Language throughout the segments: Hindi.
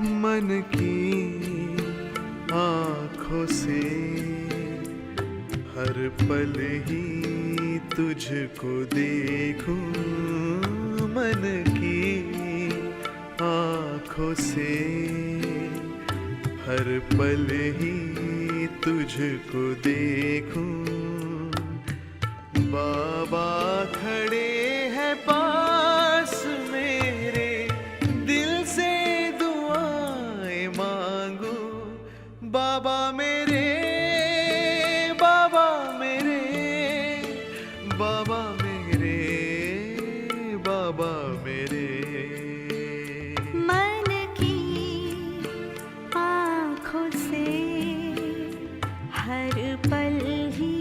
मन की आँखों से हर पल ही तुझको देखूं, मन की आँखों से हर पल ही तुझको देखूं। बाबा खड़े हैं पास मेरे, दिल से दुआएं मांगू। बाबा मेरे, बाबा मेरे, बाबा मेरे, बाबा मेरे। मन की आँखों से हर पल ही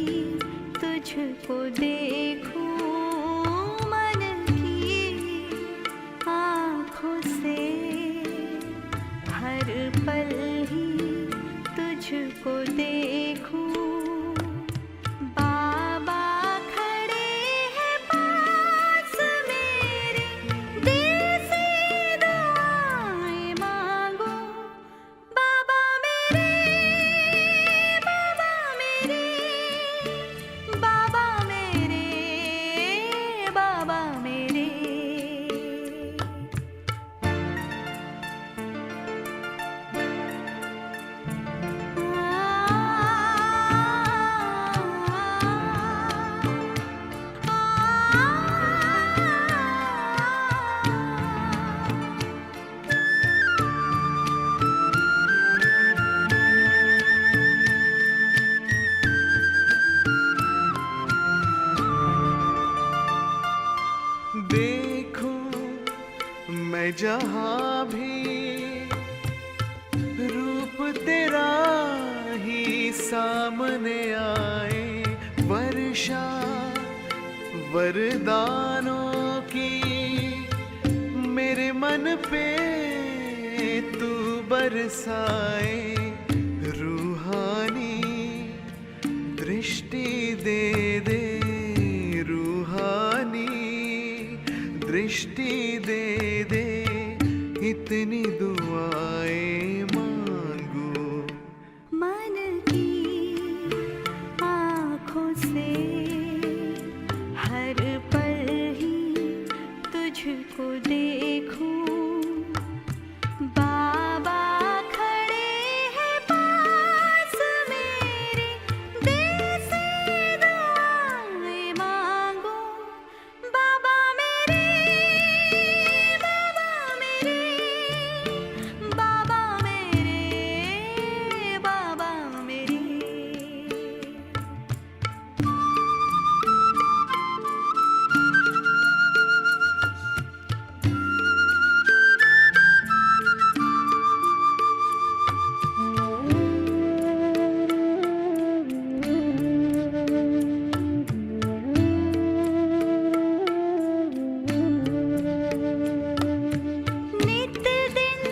तुझको देखूं, मन की आँखों से हर पल ही तुझको देखूं। बाबा खड़े हैं पास मेरे, दिल से दुआएं मांगो। बाबा मेरे, बाबा मेरे, बाबा मेरे, बाबा मेरे। देखूं मैं जहाँ भी रूप तेरा ही सामने आए, वर्षा वरदानों की मेरे मन पे तू बरसाए। रूहानी दृष्टि दे दे, रूहानी दृष्टि दे दे, इतनी दुआएं मांगू। मन की आँखों से हर पल ही तुझको देखूं। बाबा खड़े हैं पास मेरे, दिल से दुआएं मांगो। बाबा मेरे, बाबा मेरे, बाबा मेरे, बाबा मेरे। नित दिन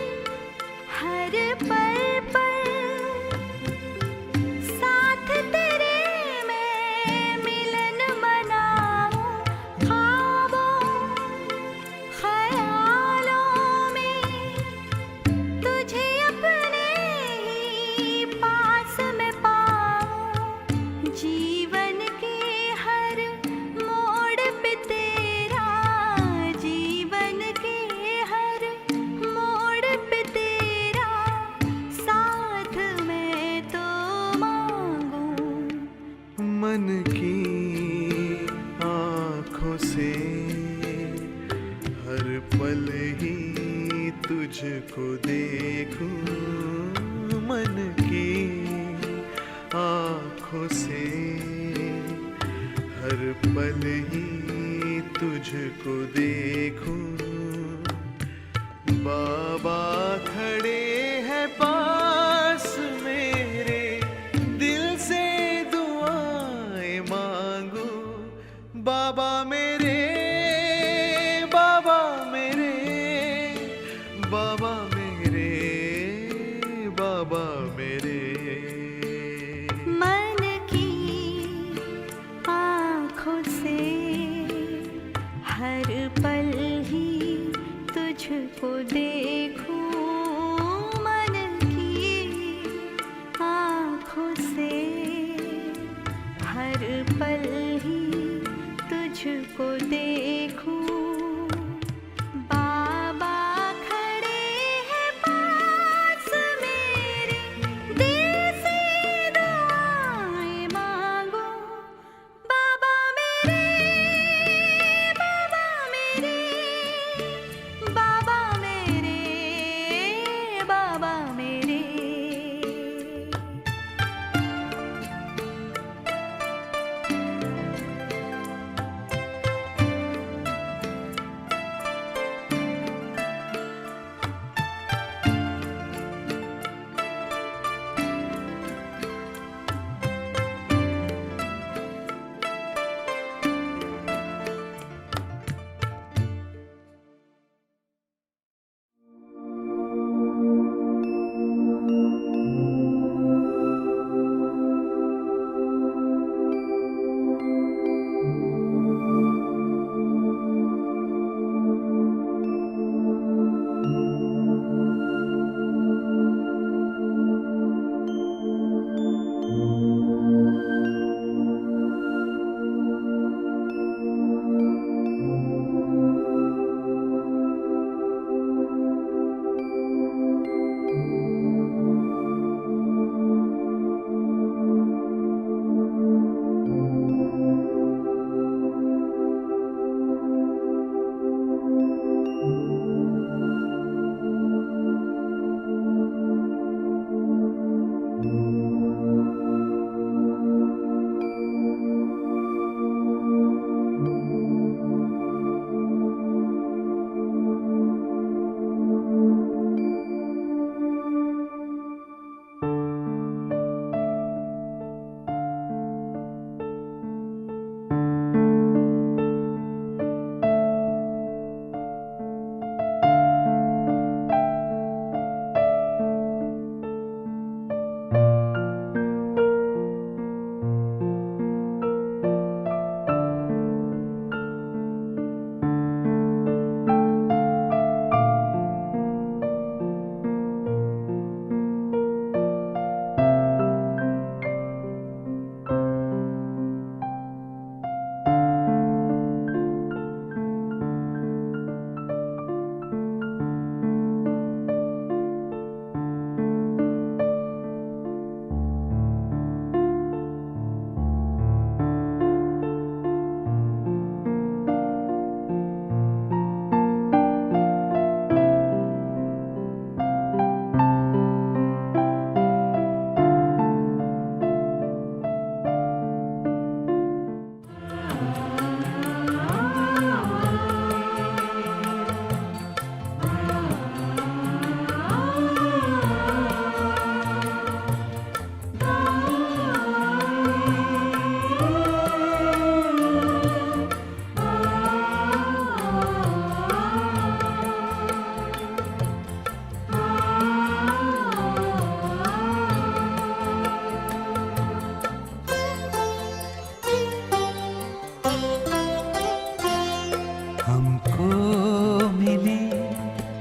हर पल पर साथ तेरे मैं मिलन मनाऊं। ख्वाबों ख्यालों में तुझे अपने ही पास में पाऊं। जीवन के हर मोड़ पे तेरा, जीवन के हर मोड़ पे तेरा साथ मैं तो मांगूं। मन की आँखों से हर पल ही तुझको देखूं, मन की आँखों से हर पल ही तुझको देखूं। बाबा खड़े हैं पास मेरे, दिल से दुआएं मांगू। बाबा मेरे, बाबा मेरे, बाबा मेरे, बाबा मेरे। मन की आँखों से हर पल ही तुझको देखूं, पल ही तुझको देखूं। बाबा खड़े हैं पास मेरे, दिल से दुआएं मांगो। बाबा मेरे, बाबा मेरे, बाबा मेरे, बाबा मेरे।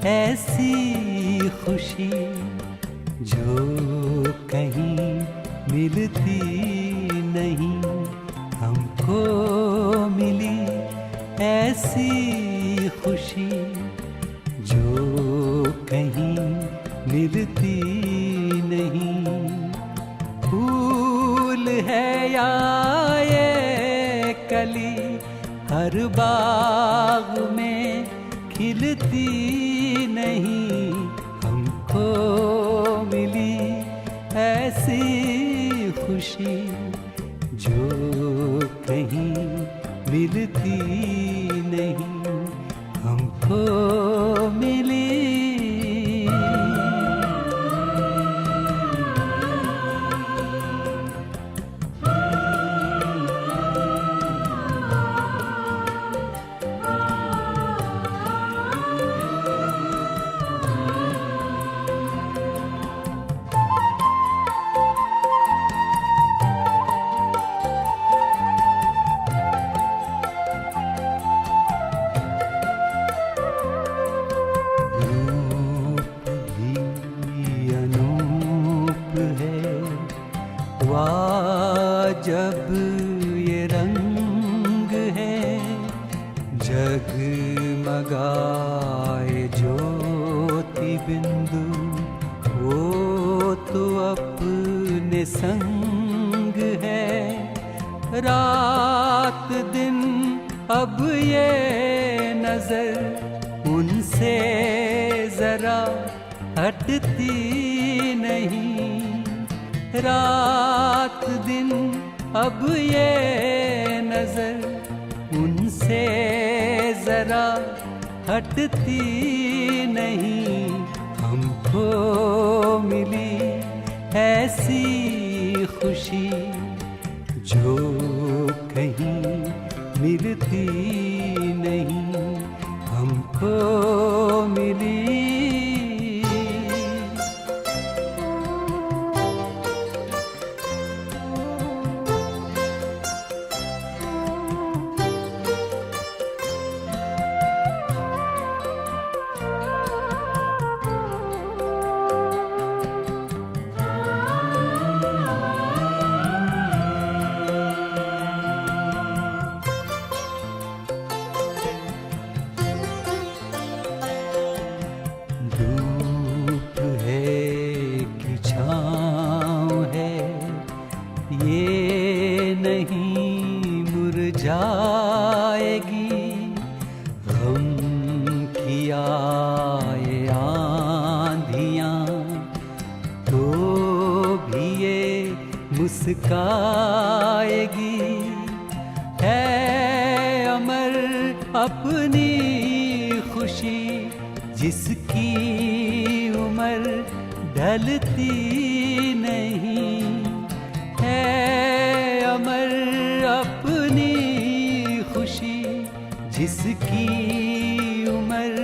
ऐसी खुशी जो कहीं मिलती नहीं, हमको मिली ऐसी खुशी जो कहीं मिलती नहीं। फूल है या ये कली हर बाग में खिलती नहीं, हमको मिली ऐसी खुशी जो कहीं मिलती नहीं, हमको मिली। जब ये जगमगाए ज्योति बिंदु, वो तो अपने संग है। रात दिन अब ये नजर उनसे जरा हटती नहीं। रात दिन अब ये नजर उनसे जरा हटती नहीं। हमको मिली ऐसी खुशी जो कहीं मिलती नहीं। हमको मिली जाएगी। गम की आए आंधियां तो भी ये मुस्काएगी। है अमर अपनी खुशी जिसकी उम्र ढलती नहीं। है अमर अपनी खुशी जिसकी उम्र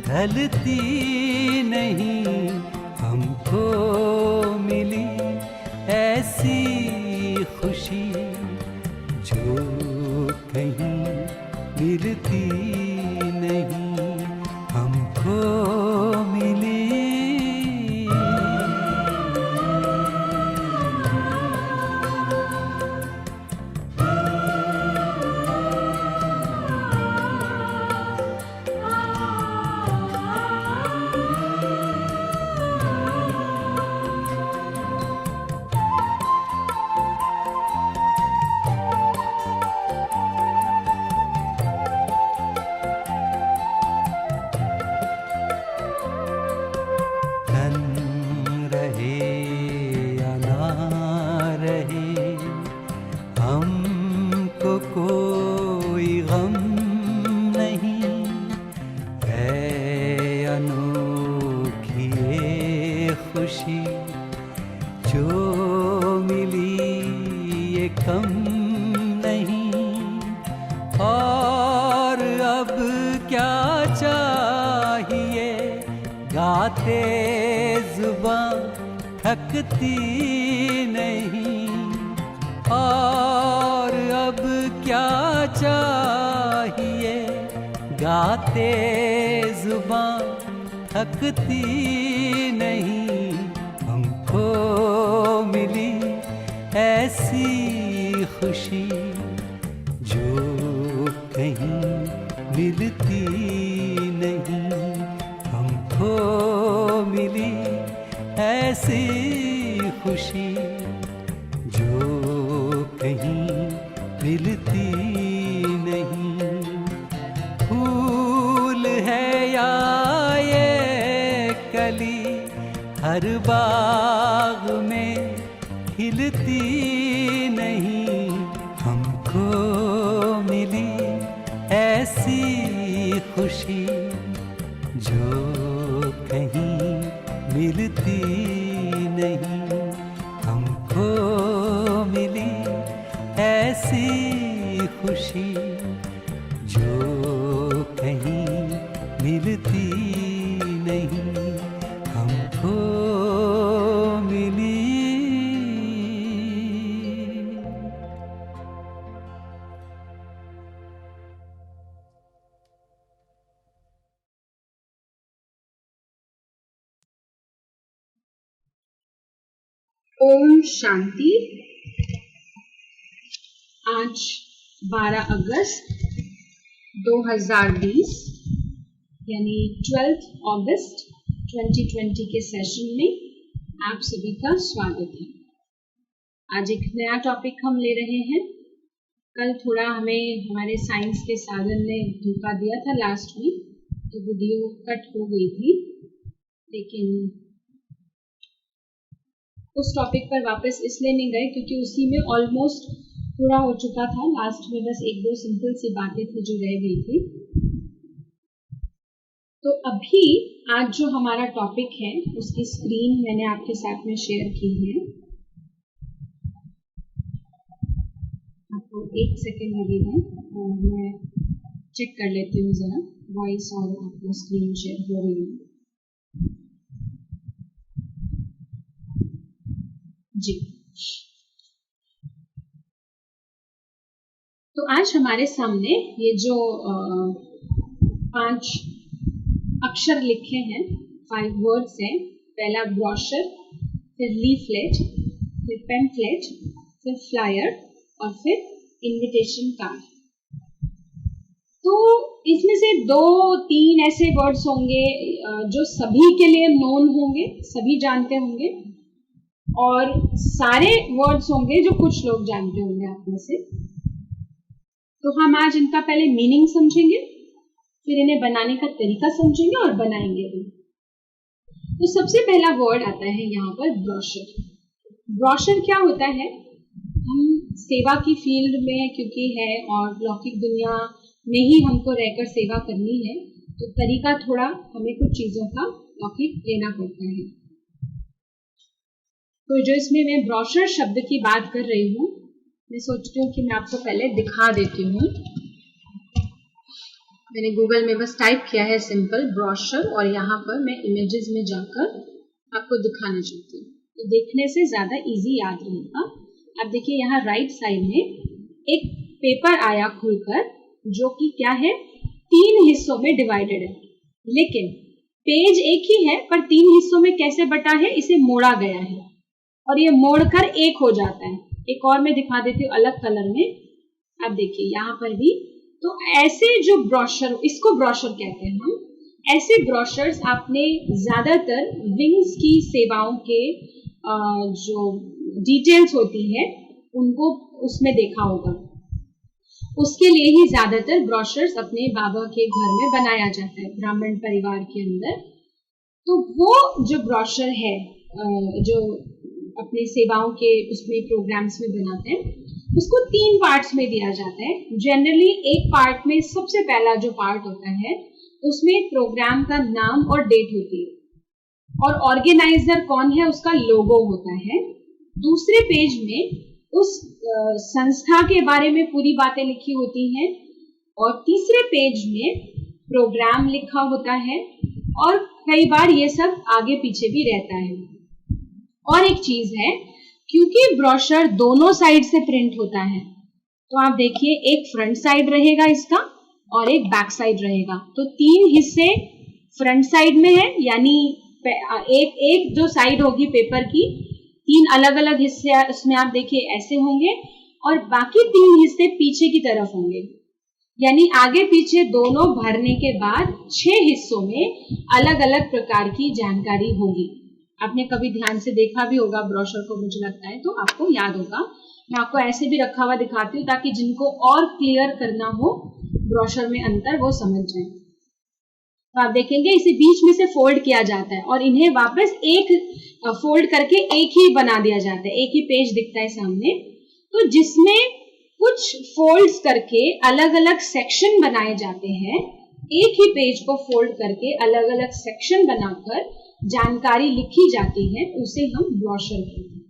ढलती नहीं। हमको मिली ऐसी खुशी जो कहीं मिलती नहीं। हमको मिली कोई गम नहीं है। अनोखी ये खुशी जो मिली ये कम नहीं। और अब क्या चाहिए गाते जुबां थकती नहीं। और अब क्या चाहिए गाते जुबां थकती नहीं। हमको मिली ऐसी खुशी जो कहीं मिलती नहीं। हमको मिली ऐसी खुशी जो कहीं मिलती नहीं। फूल है या ये कली हर बाग में खिलती नहीं। हमको मिली ऐसी खुशी जो कहीं मिलती नहीं। हमको मिली ऐसी खुशी जो कहीं मिलती नहीं। हमको मिली ओम शांति। आज 12 अगस्त 2020 यानी 12 अगस्त 2020 के सेशन में आप सभी का स्वागत है। आज एक नया टॉपिक हम ले रहे हैं। कल थोड़ा हमें हमारे साइंस के साधन ने धोखा दिया था लास्ट में, तो वीडियो कट हो गई थी, लेकिन उस टॉपिक पर वापस इसलिए नहीं गए क्योंकि उसी में ऑलमोस्ट पूरा हो चुका था। लास्ट में बस एक दो सिंपल सी बातें थी जो रह गई थी। तो अभी आज जो हमारा टॉपिक है उसकी स्क्रीन मैंने आपके साथ में शेयर की है। आपको 1 सेकेंड लगेगा और मैं चेक कर लेती हूँ जरा वॉइस और आपको स्क्रीन शेयर हो रही है जी। तो आज हमारे सामने ये जो 5 अक्षर लिखे हैं, 5 वर्ड्स हैं। पहला ब्रोशर, फिर लीफलेट, फिर पेम्फलेट, फिर फ्लायर और फिर इनविटेशन कार्ड। तो इसमें से 2-3 ऐसे वर्ड्स होंगे जो सभी के लिए नोन होंगे, सभी जानते होंगे, और सारे वर्ड्स होंगे जो कुछ लोग जानते होंगे आप में से। तो हम आज इनका पहले मीनिंग समझेंगे, फिर इन्हें बनाने का तरीका समझेंगे और बनाएंगे भी। तो सबसे पहला वर्ड आता है यहाँ पर ब्रोशर। ब्रोशर क्या होता है? हम सेवा की फील्ड में क्योंकि है और लौकिक दुनिया में ही हमको रहकर सेवा करनी है, तो तरीका थोड़ा हमें कुछ चीज़ों का लौकिक लेना पड़ता है। तो जो इसमें मैं ब्रोशर शब्द की बात कर रही हूँ, मैं सोचती हूँ कि मैं आपको पहले दिखा देती हूँ। मैंने गूगल में बस टाइप किया है सिंपल ब्रोशर, और यहाँ पर मैं इमेजेस में जाकर आपको दिखाना चाहती हूँ, तो देखने से ज़्यादा इजी याद रहेगा। आप देखिए यहाँ राइट साइड में एक पेपर आया खुलकर, जो कि क्या है, 3 हिस्सों में डिवाइडेड है, लेकिन पेज एक ही है पर 3 हिस्सों में कैसे बटा है, इसे मोड़ा गया है और ये मोड़कर एक हो जाता है। एक और मैं दिखा देती हूँ अलग कलर में। आप देखिए यहाँ पर भी। तो ऐसे जो ब्रोशर, इसको ब्रोशर कहते हैं हम, ऐसे ब्रोशर्स आपने ज्यादातर विंग्स की सेवाओं के जो डिटेल्स होती है उनको उसमें देखा होगा। उसके लिए ही ज्यादातर ब्रोशर्स अपने बाबा के घर में बनाया जाता है, ब्राह्मण परिवार के अंदर। तो वो जो ब्रोशर है जो अपने सेवाओं के उसमें प्रोग्राम्स में बनाते हैं, उसको 3 पार्ट्स में दिया जाता है। जनरली एक पार्ट में सबसे पहला जो पार्ट होता है उसमें प्रोग्राम का नाम और डेट होती है, और ऑर्गेनाइजर कौन है उसका लोगो होता है। दूसरे पेज में उस संस्था के बारे में पूरी बातें लिखी होती हैं, और तीसरे पेज में प्रोग्राम लिखा होता है, और कई बार ये सब आगे पीछे भी रहता है। और एक चीज है, क्योंकि ब्रोशर दोनों साइड से प्रिंट होता है, तो आप देखिए एक फ्रंट साइड रहेगा इसका और एक बैक साइड रहेगा। तो 3 हिस्से फ्रंट साइड में है, यानी एक जो साइड होगी पेपर की, 3 अलग अलग हिस्से उसमें आप देखिए ऐसे होंगे, और बाकी 3 हिस्से पीछे की तरफ होंगे, यानी आगे पीछे दोनों भरने के बाद 6 हिस्सों में अलग अलग प्रकार की जानकारी होगी। आपने कभी ध्यान से देखा भी होगा ब्रोशर को, मुझे लगता है, तो आपको याद होगा। मैं आपको ऐसे भी रखा हुआ दिखाती हूँ ताकि जिनको और क्लियर करना हो ब्रोशर में अंतर, वो समझ जाए। तो आप देखेंगे इसे बीच में से फोल्ड किया जाता है और इन्हें वापस एक फोल्ड करके एक ही बना दिया जाता है, एक ही पेज दिखता है सामने। तो जिसमें कुछ फोल्ड्स करके अलग अलग सेक्शन बनाए जाते हैं, एक ही पेज को फोल्ड करके अलग अलग सेक्शन बनाकर जानकारी लिखी जाती है, उसे हम ब्रोशर कहते हैं।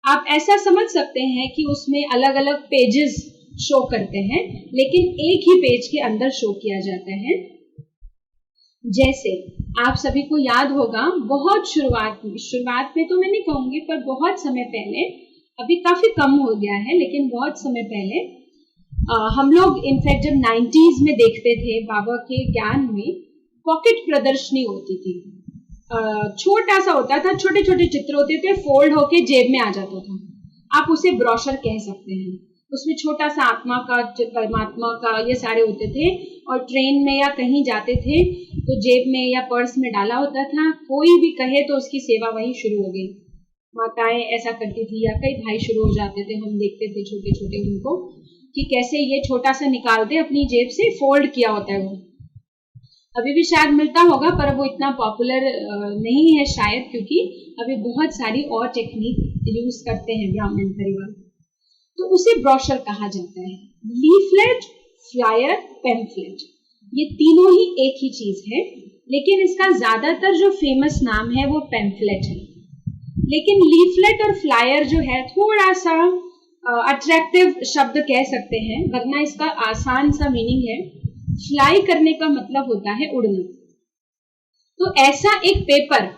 आप ऐसा समझ सकते हैं कि उसमें अलग अलग पेजेस शो करते हैं, लेकिन एक ही पेज के अंदर शो किया जाता है। जैसे आप सभी को याद होगा, बहुत शुरुआत में तो मैं नहीं कहूंगी, पर बहुत समय पहले, अभी काफी कम हो गया है, लेकिन बहुत समय पहले हम लोग इनफैक्ट जब 90s में देखते थे, बाबा के ज्ञान में पॉकेट प्रदर्शनी होती थी। छोटा सा होता था, छोटे छोटे चित्र होते थे, फोल्ड होके जेब में आ जाता था। आप उसे ब्रोशर कह सकते हैं। उसमें छोटा सा आत्मा का, परमात्मा का, ये सारे होते थे। और ट्रेन में या कहीं जाते थे तो जेब में या पर्स में डाला होता था, कोई भी कहे तो उसकी सेवा वहीं शुरू हो गई। माताएं ऐसा करती थी या कई भाई शुरू हो जाते थे, हम देखते थे छोटे छोटे उनको कि कैसे ये छोटा सा निकालते अपनी जेब से, फोल्ड किया होता है वो। अभी भी शायद मिलता होगा पर वो इतना पॉपुलर नहीं है शायद, क्योंकि अभी बहुत सारी और टेक्निक यूज करते हैं ब्राह्मण परिवार। तो उसे ब्रोशर कहा जाता है। लीफलेट, फ्लायर, पैम्फलेट, ये तीनों ही एक ही चीज है, लेकिन इसका ज्यादातर जो फेमस नाम है वो पैम्फलेट है। लेकिन लीफलेट और फ्लायर जो है थोड़ा सा अट्रैक्टिव शब्द कह सकते हैं, वरना इसका आसान सा मीनिंग है। फ्लाई करने का मतलब होता है उड़ना। तो ऐसा एक पेपर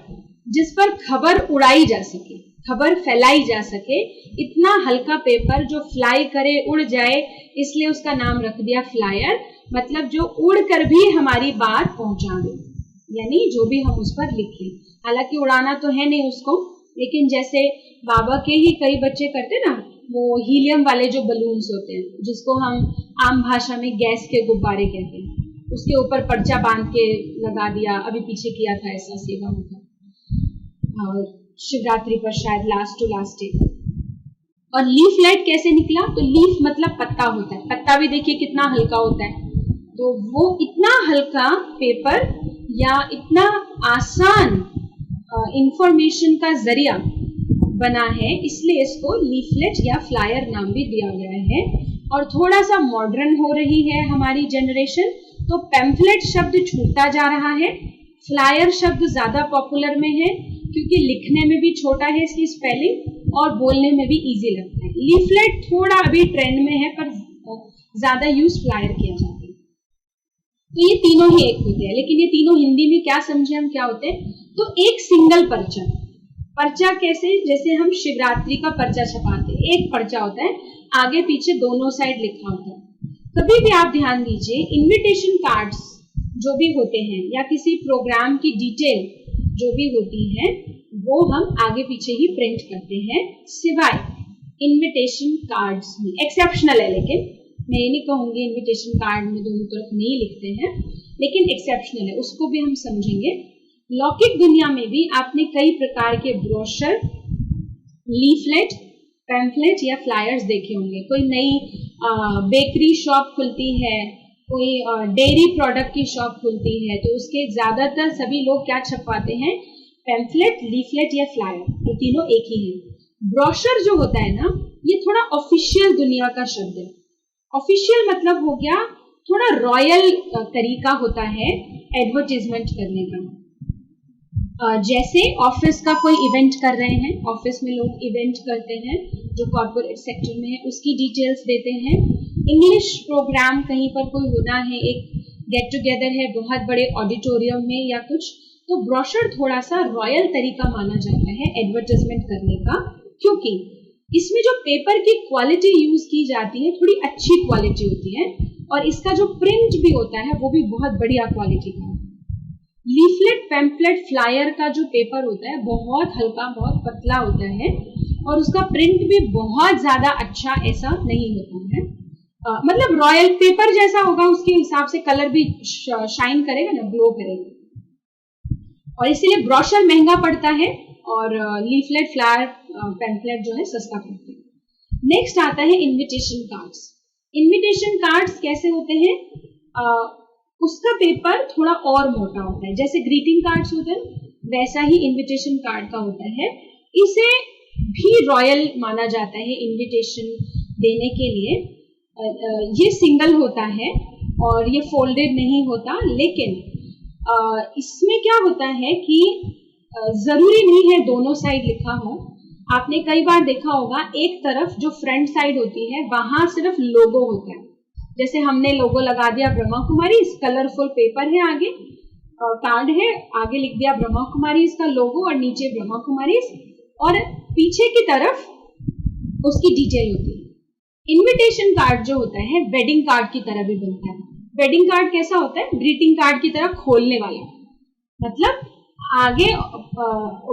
जिस पर खबर उड़ाई जा सके, खबर फैलाई जा सके, इतना हल्का पेपर जो फ्लाई करे, उड़ जाए, इसलिए उसका नाम रख दिया फ्लायर। मतलब जो उड़कर भी हमारी बात पहुंचा दे, यानी जो भी हम उस पर लिखें। हालांकि उड़ाना तो है नहीं उसको, लेकिन जैसे बाबा के ही कई बच्चे करते ना, वो हीलियम वाले जो बलून्स होते हैं, जिसको हम आम भाषा में गैस के गुब्बारे कहते हैं, उसके ऊपर पर्चा बांध के लगा दिया। अभी पीछे किया था ऐसा सेवा होता, और शिवरात्रि पर शायद लास्ट टू लास्ट डे। और लीफलेट कैसे निकला? तो लीफ मतलब पत्ता होता है, पत्ता भी देखिए कितना हल्का होता है। तो वो इतना हल्का पेपर या इतना आसान इंफॉर्मेशन का जरिया बना है, इसलिए इसको लीफलेट या फ्लायर नाम भी दिया गया है। और थोड़ा सा मॉडर्न हो रही है हमारी जनरेशन, तो पैम्फलेट शब्द छूटता जा रहा है, फ्लायर शब्द ज्यादा पॉपुलर में है, क्योंकि लिखने में भी छोटा है इसकी स्पेलिंग और बोलने में भी इजी लगता है। लीफलेट थोड़ा अभी ट्रेंड में है, पर ज्यादा यूज फ्लायर किया जाता है। तो ये तीनों ही एक होते हैं, लेकिन ये तीनों हिंदी में क्या समझे हम क्या होते हैं? तो एक सिंगल पर्चा। पर्चा कैसे? जैसे हम शिवरात्रि का पर्चा छपाते हैं, एक पर्चा होता है, आगे पीछे दोनों साइड लिखा होता है। कभी भी आप ध्यान दीजिए, इनविटेशन कार्ड्स जो भी होते हैं या किसी प्रोग्राम की डिटेल जो भी होती है, वो हम आगे पीछे ही प्रिंट करते हैं, सिवाय इनविटेशन कार्ड्स में। एक्सेप्शनल है, लेकिन मैं ये नहीं कहूंगी इनविटेशन कार्ड में दोनों तरफ नहीं लिखते हैं, लेकिन एक्सेप्शनल है, उसको भी हम समझेंगे। लौकिक दुनिया में भी आपने कई प्रकार के ब्रोशर, लीफलेट, पैम्फलेट या फ्लायर्स देखे होंगे। कोई नई बेकरी शॉप खुलती है, कोई डेयरी प्रोडक्ट की शॉप खुलती है, तो उसके ज्यादातर सभी लोग क्या छपवाते हैं? पैम्फलेट, लीफलेट या फ्लायर, ये तीनों एक ही है। ब्रोशर जो होता है ना, ये थोड़ा ऑफिशियल दुनिया का शब्द है। ऑफिशियल मतलब हो गया थोड़ा रॉयल तरीका होता है एडवर्टीजमेंट करने का। जैसे ऑफिस का कोई इवेंट कर रहे हैं, ऑफिस में लोग इवेंट करते हैं जो कॉर्पोरेट सेक्टर में है, उसकी डिटेल्स देते हैं। इंग्लिश प्रोग्राम कहीं पर कोई होना है, एक गेट टुगेदर है बहुत बड़े ऑडिटोरियम में या कुछ, तो ब्रोशर थोड़ा सा रॉयल तरीका माना जाता है एडवर्टाइजमेंट करने का, क्योंकि इसमें जो पेपर की क्वालिटी यूज की जाती है थोड़ी अच्छी क्वालिटी होती है, और इसका जो प्रिंट भी होता है वो भी बहुत बढ़िया क्वालिटी का। लीफलेट, पैम्फलेट, फ्लायर का जो पेपर होता है बहुत हल्का, बहुत पतला होता है, और उसका प्रिंट भी बहुत ज्यादा अच्छा ऐसा नहीं होता है। मतलब रॉयल पेपर जैसा होगा, उसके हिसाब से कलर भी शाइन करेगा ना, ग्लो करेगा, और इसीलिए ब्रोशर महंगा पड़ता है और लीफलेट, फ्लायर, पैम्फलेट जो है सस्ता पड़ता है। नेक्स्ट आता है इनविटेशन कार्ड्स। इनविटेशन कार्ड्स कैसे होते हैं? उसका पेपर थोड़ा और मोटा होता है, जैसे ग्रीटिंग कार्ड्स होते हैं वैसा ही इनविटेशन कार्ड का होता है। इसे भी रॉयल माना जाता है इनविटेशन देने के लिए। ये सिंगल होता है और ये फोल्डेड नहीं होता, लेकिन इसमें क्या होता है कि जरूरी नहीं है दोनों साइड लिखा हो। आपने कई बार देखा होगा, एक तरफ जो फ्रंट साइड होती है वहां सिर्फ लोगो होता है, जैसे हमने लोगो लगा दिया ब्रह्मा कुमारी, कलरफुल पेपर है, आगे कार्ड है, आगे लिख दिया ब्रह्मा कुमारी इसका लोगो और नीचे ब्रह्मा कुमारी, और पीछे की तरफ उसकी डिटेल होती है। इनविटेशन कार्ड जो होता है वेडिंग कार्ड की तरह भी बनता है। वेडिंग कार्ड कैसा होता है? ग्रीटिंग कार्ड की तरह खोलने वाला, मतलब आगे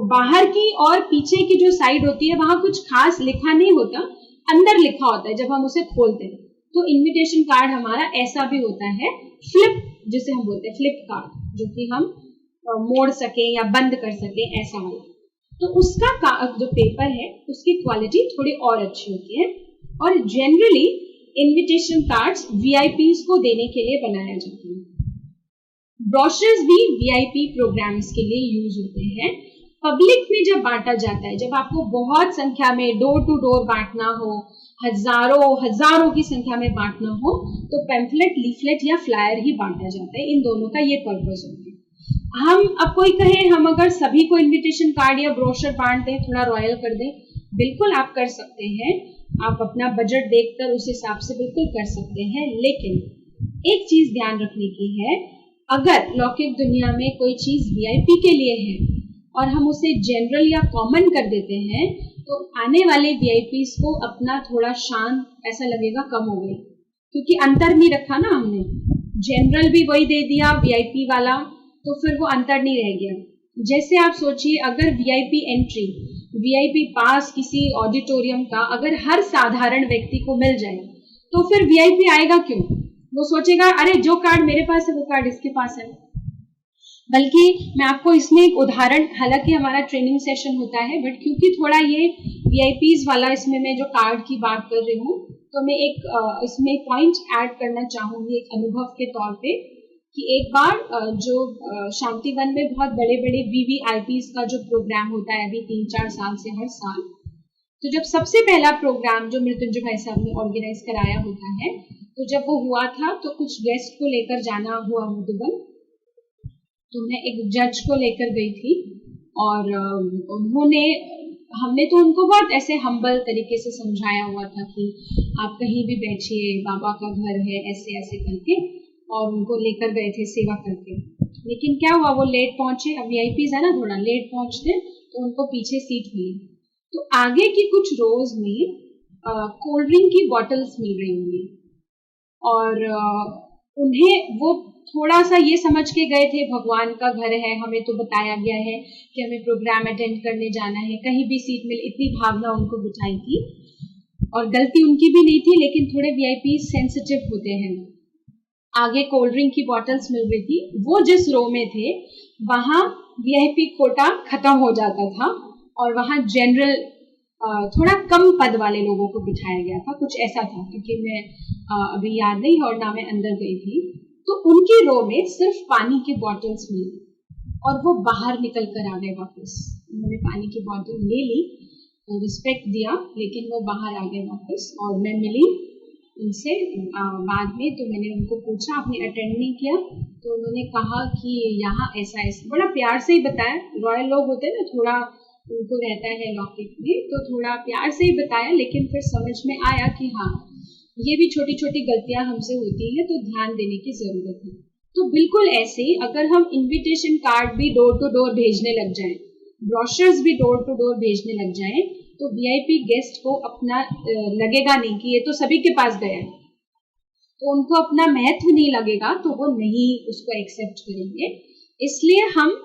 बाहर की और पीछे की जो साइड होती है वहां कुछ खास लिखा नहीं होता, अंदर लिखा होता है जब हम उसे खोलते हैं। तो इनविटेशन कार्ड हमारा ऐसा भी होता है, फ्लिप जिसे हम बोलते हैं, फ्लिप कार्ड, जो कि हम मोड़ सके या बंद कर सके, ऐसा वाला। तो उसका जो पेपर है उसकी क्वालिटी थोड़ी और अच्छी होती है। और जनरली इनविटेशन कार्ड्स वीआईपीज को देने के लिए बनाया जाता है। ब्रोशर्स भी वीआईपी प्रोग्राम्स के लिए यूज होते हैं। पब्लिक में जब बांटा जाता है, जब आपको बहुत संख्या में डोर टू डोर बांटना हो, हजारों की संख्या में बांटना हो, तो पैम्फलेट, लीफलेट या फ्लायर ही बांटा जाता है। इन दोनों का ये पर्पस होता है। हम अब कोई कहे हम अगर सभी को इनविटेशन कार्ड या ब्रोशर बांट दें, थोड़ा रॉयल कर दें, बिल्कुल आप कर सकते हैं। आप अपना बजट देखकर उस हिसाब से बिल्कुल कर सकते हैं। लेकिन एक चीज ध्यान रखने की है, अगर लौकिक दुनिया में कोई चीज वीआईपी के लिए है और हम उसे जनरल या कॉमन कर देते हैं, तो आने वाले वीआईपीज को अपना थोड़ा शान ऐसा लगेगा कम हो गई, क्योंकि अंतर नहीं रखा ना हमने। जनरल भी वही दे दिया वीआईपी वाला, तो फिर वो अंतर नहीं रह गया। जैसे आप सोचिए, अगर वीआईपी एंट्री, वीआईपी पास किसी ऑडिटोरियम का अगर हर साधारण व्यक्ति को मिल जाए, तो फिर वीआईपी आएगा क्यों? वो सोचेगा अरे जो कार्ड मेरे पास है वो कार्ड इसके पास है। बल्कि मैं आपको इसमें एक उदाहरण, हालांकि हमारा ट्रेनिंग सेशन होता है, बट क्योंकि थोड़ा ये वीआईपीज वाला इसमें मैं जो कार्ड की बात कर रही हूँ, तो मैं एक इसमें पॉइंट ऐड करना चाहूंगी एक अनुभव के तौर पे, कि एक बार जो शांतिवन में बहुत बड़े बड़े वीवीआईपीज का जो प्रोग्राम होता है अभी 3-4 साल से हर साल, तो जब सबसे पहला प्रोग्राम जो मृत्युंजय भाई साहब ने ऑर्गेनाइज कराया होता है, तो जब वो हुआ था तो कुछ गेस्ट को लेकर जाना हुआ मधुबन। तो मैं एक जज को लेकर गई थी और हमने तो उनको बहुत ऐसे हम्बल तरीके से समझाया हुआ था कि आप कहीं भी बैठिए, बाबा का घर है, ऐसे ऐसे करके, और उनको लेकर गए थे सेवा करके। लेकिन क्या हुआ, वो लेट पहुंचे। अब वीआईपीज है ना, थोड़ा लेट पहुंचते तो उनको पीछे सीट मिली। तो आगे की कुछ रोज में कोल्ड ड्रिंक की बॉटल्स मिल रही होंगी, और उन्हें वो थोड़ा सा ये समझ के गए थे भगवान का घर है, हमें तो बताया गया है कि हमें प्रोग्राम अटेंड करने जाना है, कहीं भी सीट मिल, इतनी भावना उनको बिठाई थी। और गलती उनकी भी नहीं थी, लेकिन थोड़े वीआईपी सेंसिटिव होते हैं। आगे कोल्ड ड्रिंक की बॉटल्स मिल रही थी, वो जिस रो में थे वहां वीआईपी कोटा खत्म हो जाता था और वहां जनरल थोड़ा कम पद वाले लोगों को बिठाया गया था, कुछ ऐसा था, क्योंकि मैं अभी याद नहीं और ना मैं अंदर गई थी। तो उनकी रो में सिर्फ पानी की बॉटल्स मिली और वो बाहर निकल कर आ गए वापस। उन्होंने पानी की बॉटल ले ली, रिस्पेक्ट दिया, लेकिन वो बाहर आ गए वापस। और मैं मिली उनसे बाद में, तो मैंने उनको पूछा आपने अटेंड नहीं किया? तो उन्होंने कहा कि यहाँ ऐसा ऐसा, बड़ा प्यार से ही बताया। रॉयल लोग होते हैं ना, थोड़ा उनको रहता है लौकिक में, तो थोड़ा प्यार से ही बताया। लेकिन फिर समझ में आया कि हाँ, ये भी छोटी छोटी गलतियां हमसे होती है, तो ध्यान देने की जरूरत है। तो बिल्कुल ऐसे ही अगर हम इनविटेशन कार्ड भी डोर टू डोर भेजने लग जाएं, ब्रोशर्स भी डोर टू डोर भेजने लग जाएं, तो वीआईपी गेस्ट को अपना लगेगा नहीं कि ये तो सभी के पास गया है, तो उनको अपना महत्व नहीं लगेगा, तो वो नहीं उसको एक्सेप्ट करेंगे। इसलिए हम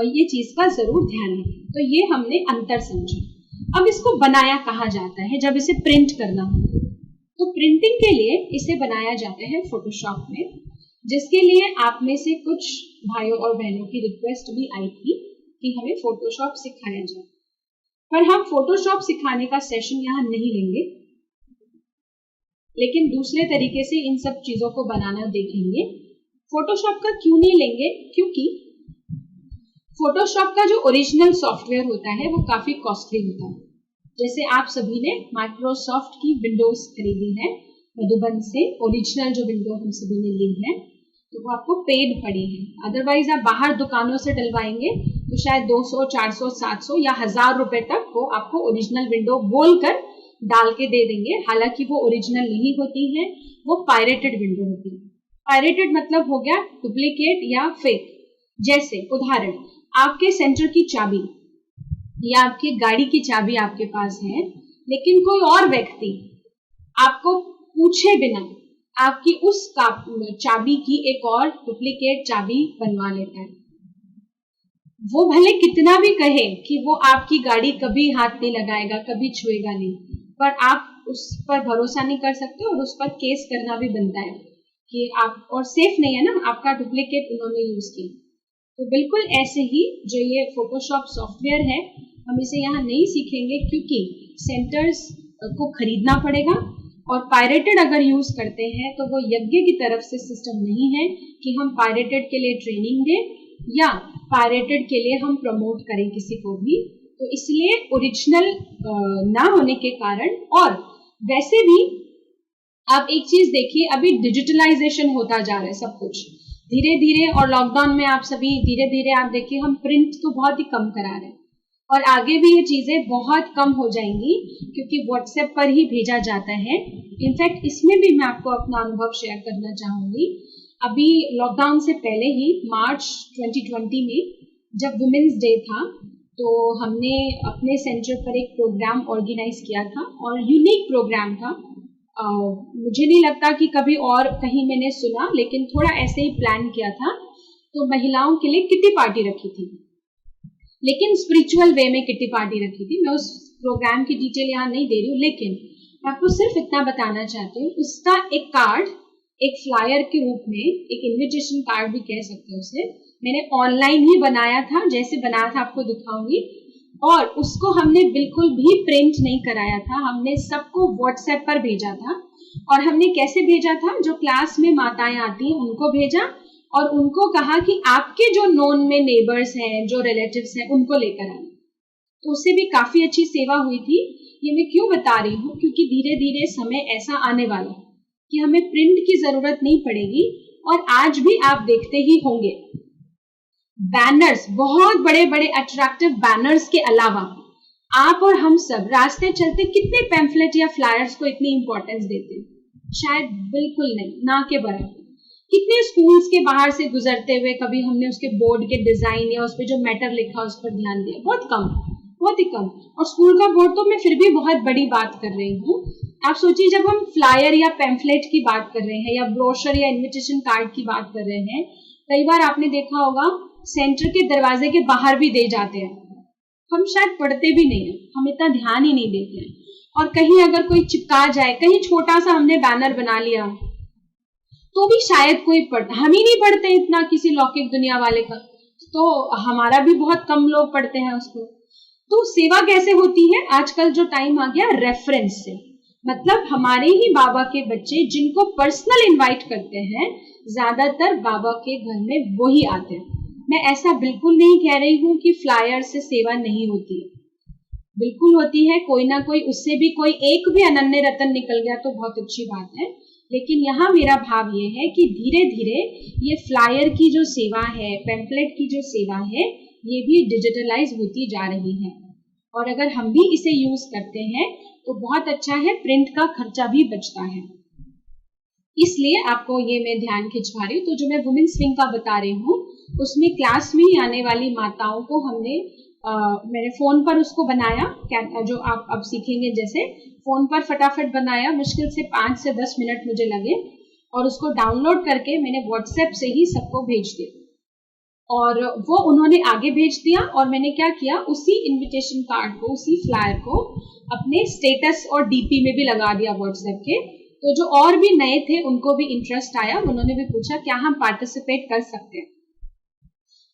ये चीज का जरूर ध्यान रखें। तो ये हमने अंतर समझा। अब इसको बनाया कहाँ जाता है जब इसे प्रिंट करना हो? तो प्रिंटिंग के लिए इसे बनाया जाता है फोटोशॉप में, जिसके लिए आप में से कुछ भाइयों और बहनों की रिक्वेस्ट भी आई थी कि हमें फोटोशॉप सिखाया जाए। पर हम फोटोशॉप सिखाने का सेशन यहाँ नहीं लेंगे, लेकिन दूसरे तरीके से इन सब चीजों को बनाना देखेंगे। फोटोशॉप का क्यों नहीं लेंगे? क्योंकि फोटोशॉप का जो ओरिजिनल सॉफ्टवेयर होता है वो काफी कॉस्टली होता है। जैसे आप सभी ने माइक्रोसॉफ्ट की विंडोज खरीदी है मधुबन से, ओरिजिनल जो विंडो हम सभी ने ली है, तो वो आपको पेड पड़ी है। अदरवाइज आप बाहर दुकानों से डलवाएंगे तो शायद 200, 400, 700 या 1000 रुपए तक वो आपको ओरिजिनल विंडो बोलकर डाल के दे देंगे। हालांकि वो ओरिजिनल नहीं होती है, वो पायरेटेड विंडो होती है। पायरेटेड मतलब हो गया डुप्लीकेट या फेक। जैसे उदाहरण, आपके सेंटर की चाबी या आपकी गाड़ी की चाबी आपके पास है, लेकिन कोई और व्यक्ति आपको पूछे बिना आपकी उस चाबी की एक और डुप्लीकेट चाबी बनवा लेता है। वो भले कितना भी कहे कि वो आपकी गाड़ी कभी हाथ नहीं लगाएगा, कभी छुएगा नहीं, पर आप उस पर भरोसा नहीं कर सकते और उस पर केस करना भी बनता है कि आप, और सेफ नहीं है ना, आपका डुप्लीकेट उन्होंने यूज किया। तो बिल्कुल ऐसे ही जो ये फोटोशॉप सॉफ्टवेयर है, हम इसे यहाँ नहीं सीखेंगे क्योंकि सेंटर्स को खरीदना पड़ेगा, और पायरेटेड अगर यूज करते हैं तो वो यज्ञ की तरफ से सिस्टम नहीं है कि हम पायरेटेड के लिए ट्रेनिंग दें या पायरेटेड के लिए हम प्रमोट करें किसी को भी। तो इसलिए ओरिजिनल ना होने के कारण, और वैसे भी आप एक चीज देखिए, अभी डिजिटलाइजेशन होता जा रहा है सब कुछ धीरे धीरे, और लॉकडाउन में आप सभी धीरे धीरे आप देखिए हम प्रिंट तो बहुत ही कम करा रहे हैं, और आगे भी ये चीजें बहुत कम हो जाएंगी क्योंकि व्हाट्सएप पर ही भेजा जाता है। इनफैक्ट इसमें भी मैं आपको अपना अनुभव शेयर करना चाहूंगी। अभी लॉकडाउन से पहले ही मार्च 2020 में जब वुमेन्स डे था, तो हमने अपने सेंटर पर एक प्रोग्राम ऑर्गेनाइज किया था, और यूनिक प्रोग्राम था। मुझे नहीं लगता कि कभी और कहीं मैंने सुना, लेकिन थोड़ा ऐसे ही प्लान किया था। तो महिलाओं के लिए किटी पार्टी रखी थी, लेकिन स्पिरिचुअल वे में किटी पार्टी रखी थी। मैं उस प्रोग्राम की डिटेल यहाँ नहीं दे रही हूँ, लेकिन मैं आपको सिर्फ इतना बताना चाहती हूँ, उसका एक कार्ड, एक फ्लायर के रूप में, एक इन्विटेशन कार्ड भी कह सकते हैं उसे, मैंने ऑनलाइन ही बनाया था। जैसे बनाया था आपको दिखाऊंगी, और उसको हमने बिल्कुल भी प्रिंट नहीं कराया था, हमने सबको व्हाट्सएप पर भेजा था। और हमने कैसे भेजा था, जो क्लास में माताएं आती हैं उनको भेजा, और उनको कहा कि आपके जो नोन में नेबर्स हैं, जो रिलेटिव्स हैं, उनको लेकर आना। तो उससे भी काफी अच्छी सेवा हुई थी। ये मैं क्यों बता रही हूँ, क्योंकि धीरे धीरे समय ऐसा आने वाला है कि हमें प्रिंट की जरूरत नहीं पड़ेगी। और आज भी आप देखते ही होंगे बैनर्स, बहुत बड़े बड़े अट्रैक्टिव बैनर्स के अलावा आप और हम सब रास्ते चलते कितने पैम्फलेट या फ्लायर्स को इतनी इंपॉर्टेंस देते हैं? शायद बिल्कुल नहीं, ना के बराबर। कितने स्कूल्स के बाहर से गुजरते हुए कभी हमने उसके बोर्ड के डिजाइन या उस पर जो मैटर लिखा उस पर ध्यान दिया? बहुत कम, बहुत ही कम। और स्कूल का बोर्ड तो मैं फिर भी बहुत बड़ी बात कर रही हूँ। आप सोचिए, जब हम फ्लायर या पैम्फलेट की बात कर रहे हैं या ब्रोशर या इन्विटेशन कार्ड की बात कर रहे हैं, कई बार आपने देखा होगा सेंटर के दरवाजे के बाहर भी दे जाते हैं। हम शायद पढ़ते भी नहीं है, हम इतना ध्यान ही नहीं देते हैं। और कहीं अगर कोई चिपका जाए, कहीं छोटा सा हमने बैनर बना लिया तो भी शायद कोई पढ़ता, हम ही नहीं पढ़ते इतना किसी लौकिक दुनिया वाले का, तो हमारा भी बहुत कम लोग पढ़ते हैं उसको। तो सेवा कैसे होती है? आजकल जो टाइम आ गया रेफरेंस से, मतलब हमारे ही बाबा के बच्चे जिनको पर्सनल इनवाइट करते हैं, ज्यादातर बाबा के घर में वही आते हैं। मैं ऐसा बिल्कुल नहीं कह रही हूँ कि फ्लायर से सेवा नहीं होती है, बिल्कुल होती है। कोई ना कोई, उससे भी कोई एक भी अनन्य रतन निकल गया तो बहुत अच्छी बात है। लेकिन यहाँ मेरा भाव ये है कि धीरे धीरे ये फ्लायर की जो सेवा है, पैम्फलेट की जो सेवा है, ये भी डिजिटलाइज होती जा रही है। और अगर हम भी इसे यूज करते हैं तो बहुत अच्छा है, प्रिंट का खर्चा भी बचता है। इसलिए आपको ये मैं ध्यान खिंचवा रही हूँ। तो जो मैं वुमेन्स विंग का बता रही हूँ, उसमें क्लास में आने वाली माताओं को हमने मैंने फोन पर उसको बनाया, जो आप अब सीखेंगे, जैसे फोन पर फटाफट बनाया, मुश्किल से 5 से 10 मिनट मुझे लगे, और उसको डाउनलोड करके मैंने व्हाट्सएप से ही सबको भेज दिया, और वो उन्होंने आगे भेज दिया। और मैंने क्या किया, उसी इन्विटेशन कार्ड को, उसी फ्लायर को अपने स्टेटस और डीपी में भी लगा दिया व्हाट्सएप के। तो जो और भी नए थे उनको भी इंटरेस्ट आया, उन्होंने भी पूछा क्या हम पार्टिसिपेट कर सकते हैं।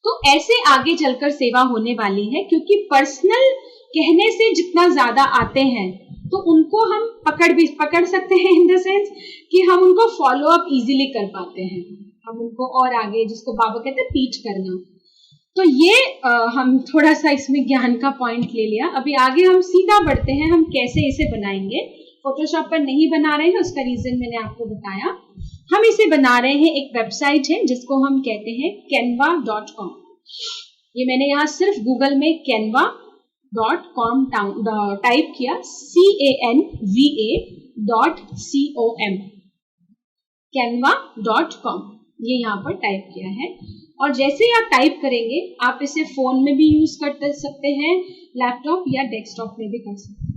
तो ऐसे आगे चलकर सेवा होने वाली है, क्योंकि पर्सनल कहने से जितना ज्यादा आते हैं तो उनको हम पकड़ सकते हैं, इन द सेंस कि हम उनको फॉलो अप इजीली कर पाते हैं, हम उनको और आगे, जिसको बाबा कहते हैं टीच करना। तो ये हम थोड़ा सा इसमें ज्ञान का पॉइंट ले लिया। अभी आगे हम सीधा बढ़ते हैं, हम कैसे इसे बनाएंगे। फोटोशॉप पर नहीं बना रहे हैं, उसका रीजन मैंने आपको बताया। हम इसे बना रहे हैं, एक वेबसाइट है जिसको हम कहते हैं canva.com। ये मैंने यहाँ सिर्फ गूगल में canva.com टाइप किया, canva.com, canva.com ये यहाँ पर टाइप किया है। और जैसे ही आप टाइप करेंगे, आप इसे फोन में भी यूज कर सकते हैं, लैपटॉप या डेस्कटॉप में भी कर सकते हैं।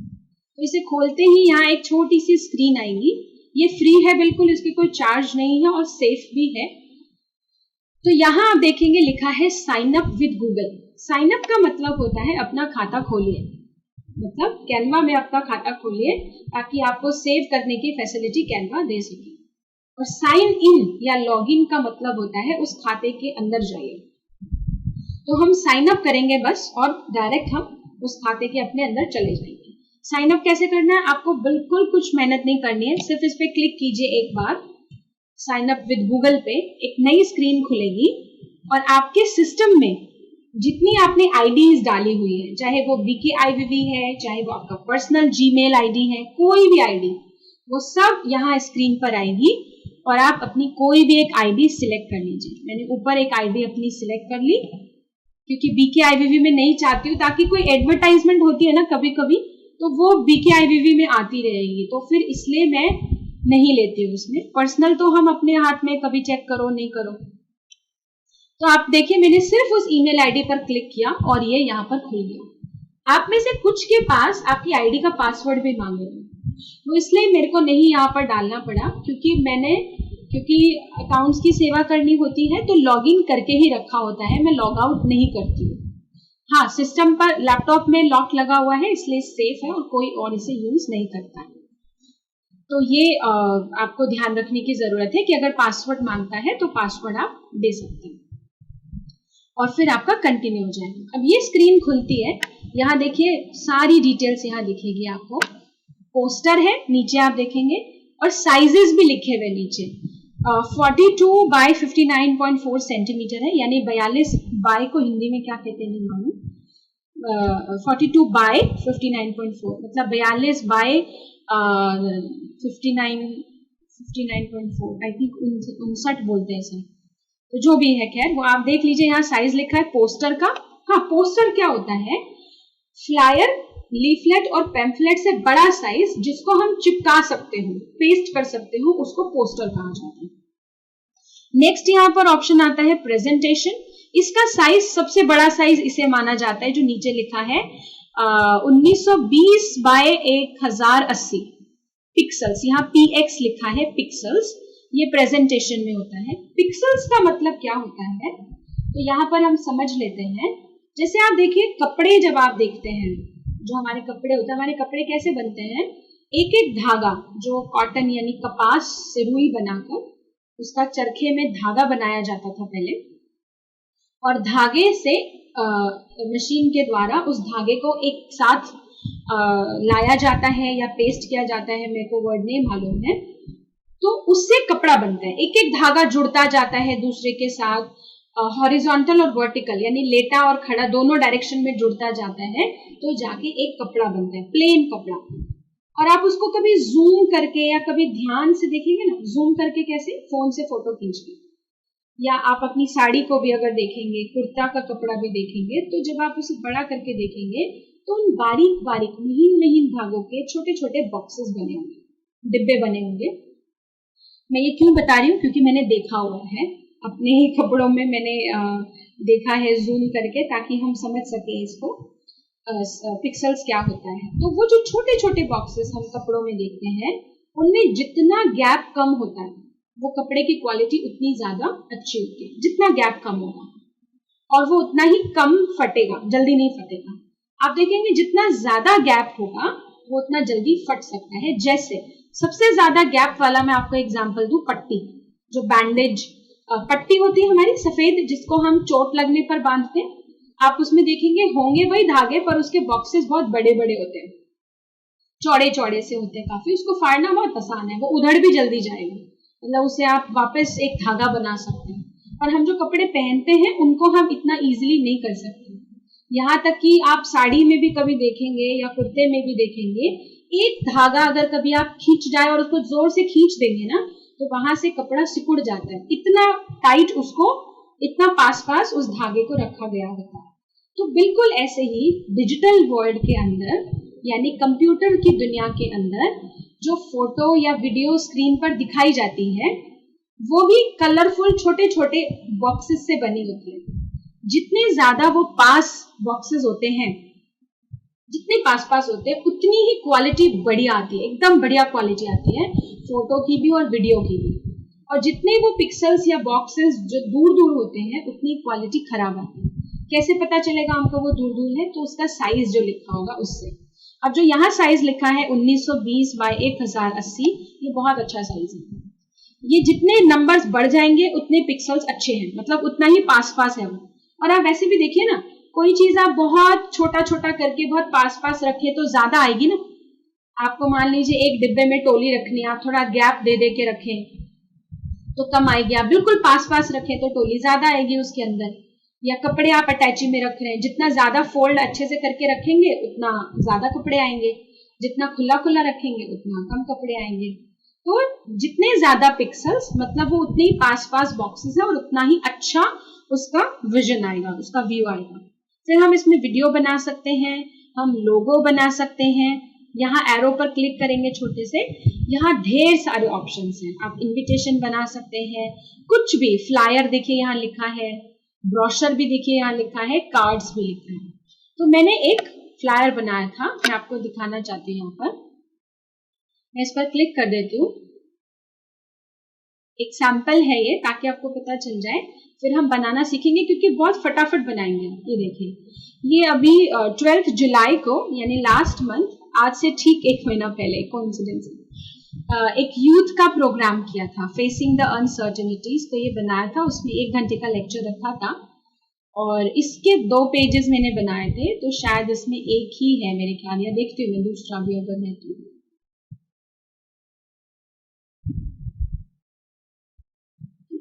तो इसे खोलते ही यहाँ एक छोटी सी स्क्रीन आएगी। ये फ्री है बिल्कुल, इसकी कोई चार्ज नहीं है और सेफ भी है। तो यहाँ आप देखेंगे लिखा है sign up with Google. Sign up का मतलब होता है अपना खाता खोलिए। मतलब कैनवा में आपका खाता खोलिए ताकि आपको सेव करने की फैसिलिटी कैनवा दे सके। और साइन इन या लॉग इन का मतलब होता है उस खाते के अंदर जाइए। तो हम साइन अप करेंगे बस और डायरेक्ट हम उस खाते के अपने अंदर चले जाएंगे। साइन अप कैसे करना है? आपको बिल्कुल कुछ मेहनत नहीं करनी है, सिर्फ इस पे क्लिक कीजिए एक बार। साइन अप विद गूगल पे एक नई स्क्रीन खुलेगी और आपके सिस्टम में जितनी आपने आईडीज डाली हुई है, चाहे वो BKIVV है, चाहे वो आपका पर्सनल जीमेल आईडी है, कोई भी आईडी, वो सब यहाँ स्क्रीन पर आएगी और आप अपनी कोई भी एक आईडी सिलेक्ट कर लीजिए। मैंने ऊपर एक आईडी अपनी सिलेक्ट कर ली क्योंकि BKIVV में नहीं चाहती हूँ, ताकि कोई एडवर्टाइजमेंट होती है ना कभी कभी, तो वो BKIVV में आती रहेगी, तो फिर इसलिए मैं नहीं लेती हूँ उसमें। पर्सनल तो हम अपने हाथ में कभी चेक करो नहीं करो। तो आप देखिए मैंने सिर्फ उस ईमेल आईडी पर क्लिक किया और ये यहाँ पर खुल गया। आप में से कुछ के पास आपकी आईडी का पासवर्ड भी मांगेगा, तो इसलिए मेरे को नहीं यहाँ पर डालना पड़ा क्योंकि अकाउंट्स की सेवा करनी होती है तो लॉगिन करके ही रखा होता है, मैं लॉग आउट नहीं करती हूँ। हाँ, सिस्टम पर लैपटॉप में लॉक लगा हुआ है इसलिए सेफ है और कोई और इसे यूज नहीं करता है। तो ये आपको ध्यान रखने की जरूरत है कि अगर पासवर्ड मांगता है तो पासवर्ड आप दे सकते हैं और फिर आपका कंटिन्यू हो जाएगा। अब ये स्क्रीन खुलती है, यहाँ देखिए सारी डिटेल्स यहाँ दिखेगी आपको। पोस्टर है नीचे आप देखेंगे और साइजेस भी लिखे हुए नीचे। 42 बाय 59.4 सेंटीमीटर है, यानी 42 बाय को हिंदी में क्या कहते हैं नहीं मालूम। 42 बाय 59.4 मतलब 42 बाय 59.4 आई थिंक 59 बोलते हैं सर, तो जो भी है खैर वो आप देख लीजिए। यहाँ साइज लिखा है पोस्टर का। हाँ, पोस्टर क्या होता है? फ्लायर, लीफलेट और पैम्फलेट से बड़ा साइज जिसको हम चिपका सकते हो, पेस्ट कर सकते हो, उसको पोस्टर कहा जाता है। नेक्स्ट यहाँ पर ऑप्शन आता है प्रेजेंटेशन। इसका साइज सबसे बड़ा साइज इसे माना जाता है जो नीचे लिखा है 1920 बाय 1080 पिक्सल्स। यहाँ PX लिखा है पिक्सल्स, ये प्रेजेंटेशन में होता है। पिक्सल्स का मतलब क्या होता है तो यहाँ पर हम समझ लेते हैं। जैसे आप देखिए कपड़े, जब आप देखते हैं जो हमारे कपड़े होते हैं, हमारे कपड़े कैसे बनते हैं? एक एक धागा जो कॉटन यानी कपास से रुई बनाकर उसका चरखे में धागा बनाया जाता था पहले, और धागे से मशीन के द्वारा उस धागे को एक साथ लाया जाता है या पेस्ट किया जाता है, मेरे को वर्ड नहीं मालूम है, तो उससे कपड़ा बनता है। एक एक धागा जुड़ता जाता है दूसरे के साथ, हॉरिजॉन्टल और वर्टिकल यानी लेटा और खड़ा दोनों डायरेक्शन में जुड़ता जाता है, तो जाके एक कपड़ा बनता है, प्लेन कपड़ा। और आप उसको कभी जूम करके या कभी ध्यान से देखेंगे ना, जूम करके कैसे, फोन से फोटो खींच के, या आप अपनी साड़ी को भी अगर देखेंगे, कुर्ता का कपड़ा भी देखेंगे, तो जब आप उसे बड़ा करके देखेंगे तो उन बारीक बारीक महीन महीन धागों के छोटे छोटे बॉक्सेस बने होंगे, डिब्बे बने होंगे। मैं ये क्यों बता रही हूँ? क्योंकि मैंने देखा हुआ है अपने ही कपड़ों में, मैंने देखा है जूम करके, ताकि हम समझ सके इसको पिक्सल्स क्या होता है। तो वो जो छोटे छोटे बॉक्सेस हम कपड़ों में देखते हैं, उनमें जितना गैप कम होता है वो कपड़े की क्वालिटी उतनी ज्यादा अच्छी होती है। जितना गैप कम होगा और वो उतना ही कम फटेगा, जल्दी नहीं फटेगा। आप देखेंगे जितना ज्यादा गैप होगा वो उतना जल्दी फट सकता है। जैसे सबसे ज्यादा गैप वाला मैं आपको एग्जांपल दूं, पट्टी, जो बैंडेज पट्टी होती है हमारी सफेद, जिसको हम चोट लगने पर बांधते हैं, आप उसमें देखेंगे होंगे वही धागे, पर उसके बॉक्सेस बहुत बड़े बड़े होते हैं, चौड़े चौड़े से होते हैं काफी। उसको फाड़ना बहुत आसान है, वो उधड़ भी जल्दी जाएगा, मतलब उसे आप वापस एक धागा बना सकते हैं। और हम जो कपड़े पहनते हैं उनको हम इतना इजीली नहीं कर सकते। यहाँ तक कि आप साड़ी में भी कभी देखेंगे या कुर्ते में भी देखेंगे, एक धागा अगर कभी आप खींच जाए और उसको जोर से खींच देंगे ना, तो वहां से कपड़ा सिकुड़ जाता है, इतना टाइट उसको, इतना पास पास उस धागे को रखा गया होता है। तो बिल्कुल ऐसे ही डिजिटल वर्ल्ड के अंदर, यानी कंप्यूटर की दुनिया के अंदर, जो फोटो या वीडियो स्क्रीन पर दिखाई जाती है वो भी कलरफुल छोटे छोटे बॉक्सेस से बनी होती है। जितने ज्यादा वो पास बॉक्सेस होते हैं, जितने पास पास होते हैं, उतनी ही क्वालिटी बढ़िया आती है, एकदम बढ़िया क्वालिटी आती है फोटो की भी और वीडियो की भी। और जितने वो पिक्सल्स या बॉक्सेस जो दूर दूर होते हैं, उतनी क्वालिटी खराब आती है। कैसे पता चलेगा हमको वो दूर दूर है? तो उसका साइज जो लिखा होगा उससे। अब जो यहाँ साइज लिखा है 1920 बाय 1080, ये बहुत अच्छा साइज है। ये जितने नंबर्स बढ़ जाएंगे उतने पिक्सल्स अच्छे हैं, मतलब उतना ही पास पास है वो। और आप वैसे भी देखिए ना, कोई चीज आप बहुत छोटा छोटा करके बहुत पास पास रखे तो ज्यादा आएगी ना। आपको मान लीजिए एक डिब्बे में टोली रखनी है, आप थोड़ा गैप दे दे के रखें तो कम आएगी, आप बिल्कुल पास पास रखें तो टोली ज्यादा आएगी उसके अंदर। या कपड़े आप अटैची में रख रहे हैं, जितना ज्यादा फोल्ड अच्छे से करके रखेंगे उतना ज्यादा कपड़े आएंगे, जितना खुला खुला रखेंगे उतना कम कपड़े आएंगे। तो जितने ज्यादा पिक्सल्स मतलब वो उतने ही पास पास बॉक्सेस है और उतना ही अच्छा उसका विजन आएगा, उसका व्यू आएगा। फिर हम इसमें वीडियो बना सकते हैं, हम लोगो बना सकते हैं। यहाँ एरो पर क्लिक करेंगे छोटे से, यहाँ ढेर सारे ऑप्शंस हैं। आप इनविटेशन बना सकते हैं, कुछ भी, फ्लायर देखिए यहाँ लिखा है, ब्रोशर भी देखिए यहाँ लिखा है, कार्ड्स भी लिखा है। तो मैंने एक फ्लायर बनाया था, मैं आपको दिखाना चाहती हूँ। यहाँ पर मैं इस पर क्लिक कर देती हूँ, एक सैंपल है ये, ताकि आपको पता चल जाए। फिर हम बनाना सीखेंगे क्योंकि बहुत फटाफट बनाएंगे। ये देखिए, ये अभी 12 जुलाई को यानी लास्ट मंथ, आज से ठीक एक महीना पहले, कोइंसिडेंस एक यूथ का प्रोग्राम किया था, फेसिंग द अनसर्टेनिटीज। तो ये बनाया था, उसमें 1 घंटे का लेक्चर रखा था और इसके 2 पेजेस मैंने बनाए थे। तो शायद इसमें एक ही है मेरे ख्याल, या देखती हूँ मैं दूसरा भी अगर है तो।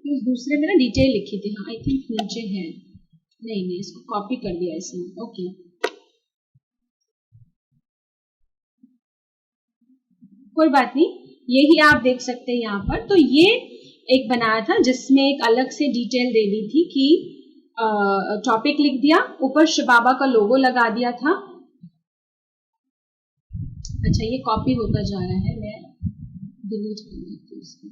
उस दूसरे में ना डिटेल लिखी थी, हाँ आई थिंक नीचे है, नहीं इसको कॉपी कर दिया इसने। ओके, कोई बात नहीं, यही आप देख सकते हैं यहाँ पर। तो ये एक बनाया था जिसमें एक अलग से डिटेल दे दी थी कि टॉपिक लिख दिया, ऊपर शिबाबा का लोगो लगा दिया था। अच्छा, ये कॉपी होता जा रहा है, मैं डिलीट कर देती हूँ इसको।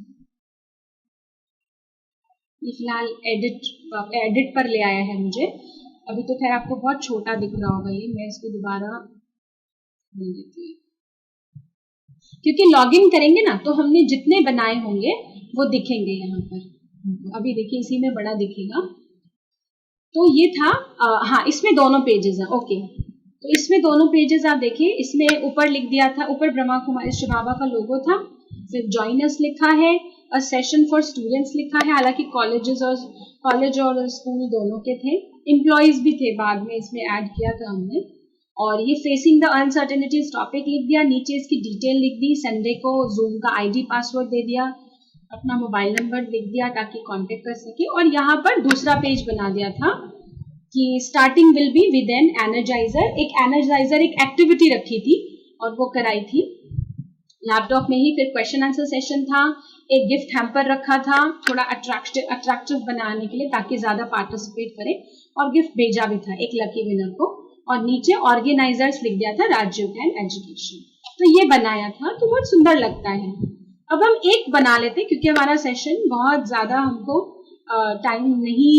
ये फिलहाल एडिट पर ले आया है मुझे। अभी तो खैर आपको बहुत छोटा दिख रहा होगा ये, मैं इसको दोबारा ले लेती हूँ क्योंकि लॉगिन करेंगे ना तो हमने जितने बनाए होंगे वो दिखेंगे यहाँ पर। अभी देखिए इसी में बड़ा दिखेगा। तो ये था हाँ, इसमें दोनों पेजेस हैं। ओके, तो इसमें दोनों पेजेस आप देखिए, इसमें ऊपर लिख दिया था, ऊपर ब्रह्मा कुमारी शिबाबा का लोगो था, फिर जॉइनर्स लिखा है, अ सेशन फॉर स्टूडेंट्स लिखा है। हालांकि कॉलेज और स्कूल दोनों के थे, एम्प्लॉयज भी थे, बाद में इसमें ऐड किया था हमने। और ये फेसिंग द अनसर्टेनिटीज टॉपिक लिख दिया, नीचे इसकी डिटेल लिख दी, संडे को जूम का आईडी पासवर्ड दे दिया, अपना मोबाइल नंबर लिख दिया ताकि कांटेक्ट कर सके। और यहाँ पर दूसरा पेज बना दिया था कि starting will be with an energiser. एक एक्टिविटी रखी थी और वो कराई थी लैपटॉप में ही। फिर क्वेश्चन आंसर सेशन था, एक गिफ्ट हैम्पर रखा था थोड़ा अट्रैक्टिव बनाने के लिए ताकि ज्यादा पार्टिसिपेट करें, और गिफ्ट भेजा भी था एक लकी विनर को। और नीचे ऑर्गेनाइजर्स लिख दिया था, राजीव एंड एजुकेशन। तो ये बनाया था, तो बहुत सुंदर लगता है। अब हम एक बना लेते हैं क्योंकि हमारा सेशन बहुत ज्यादा हमको टाइम नहीं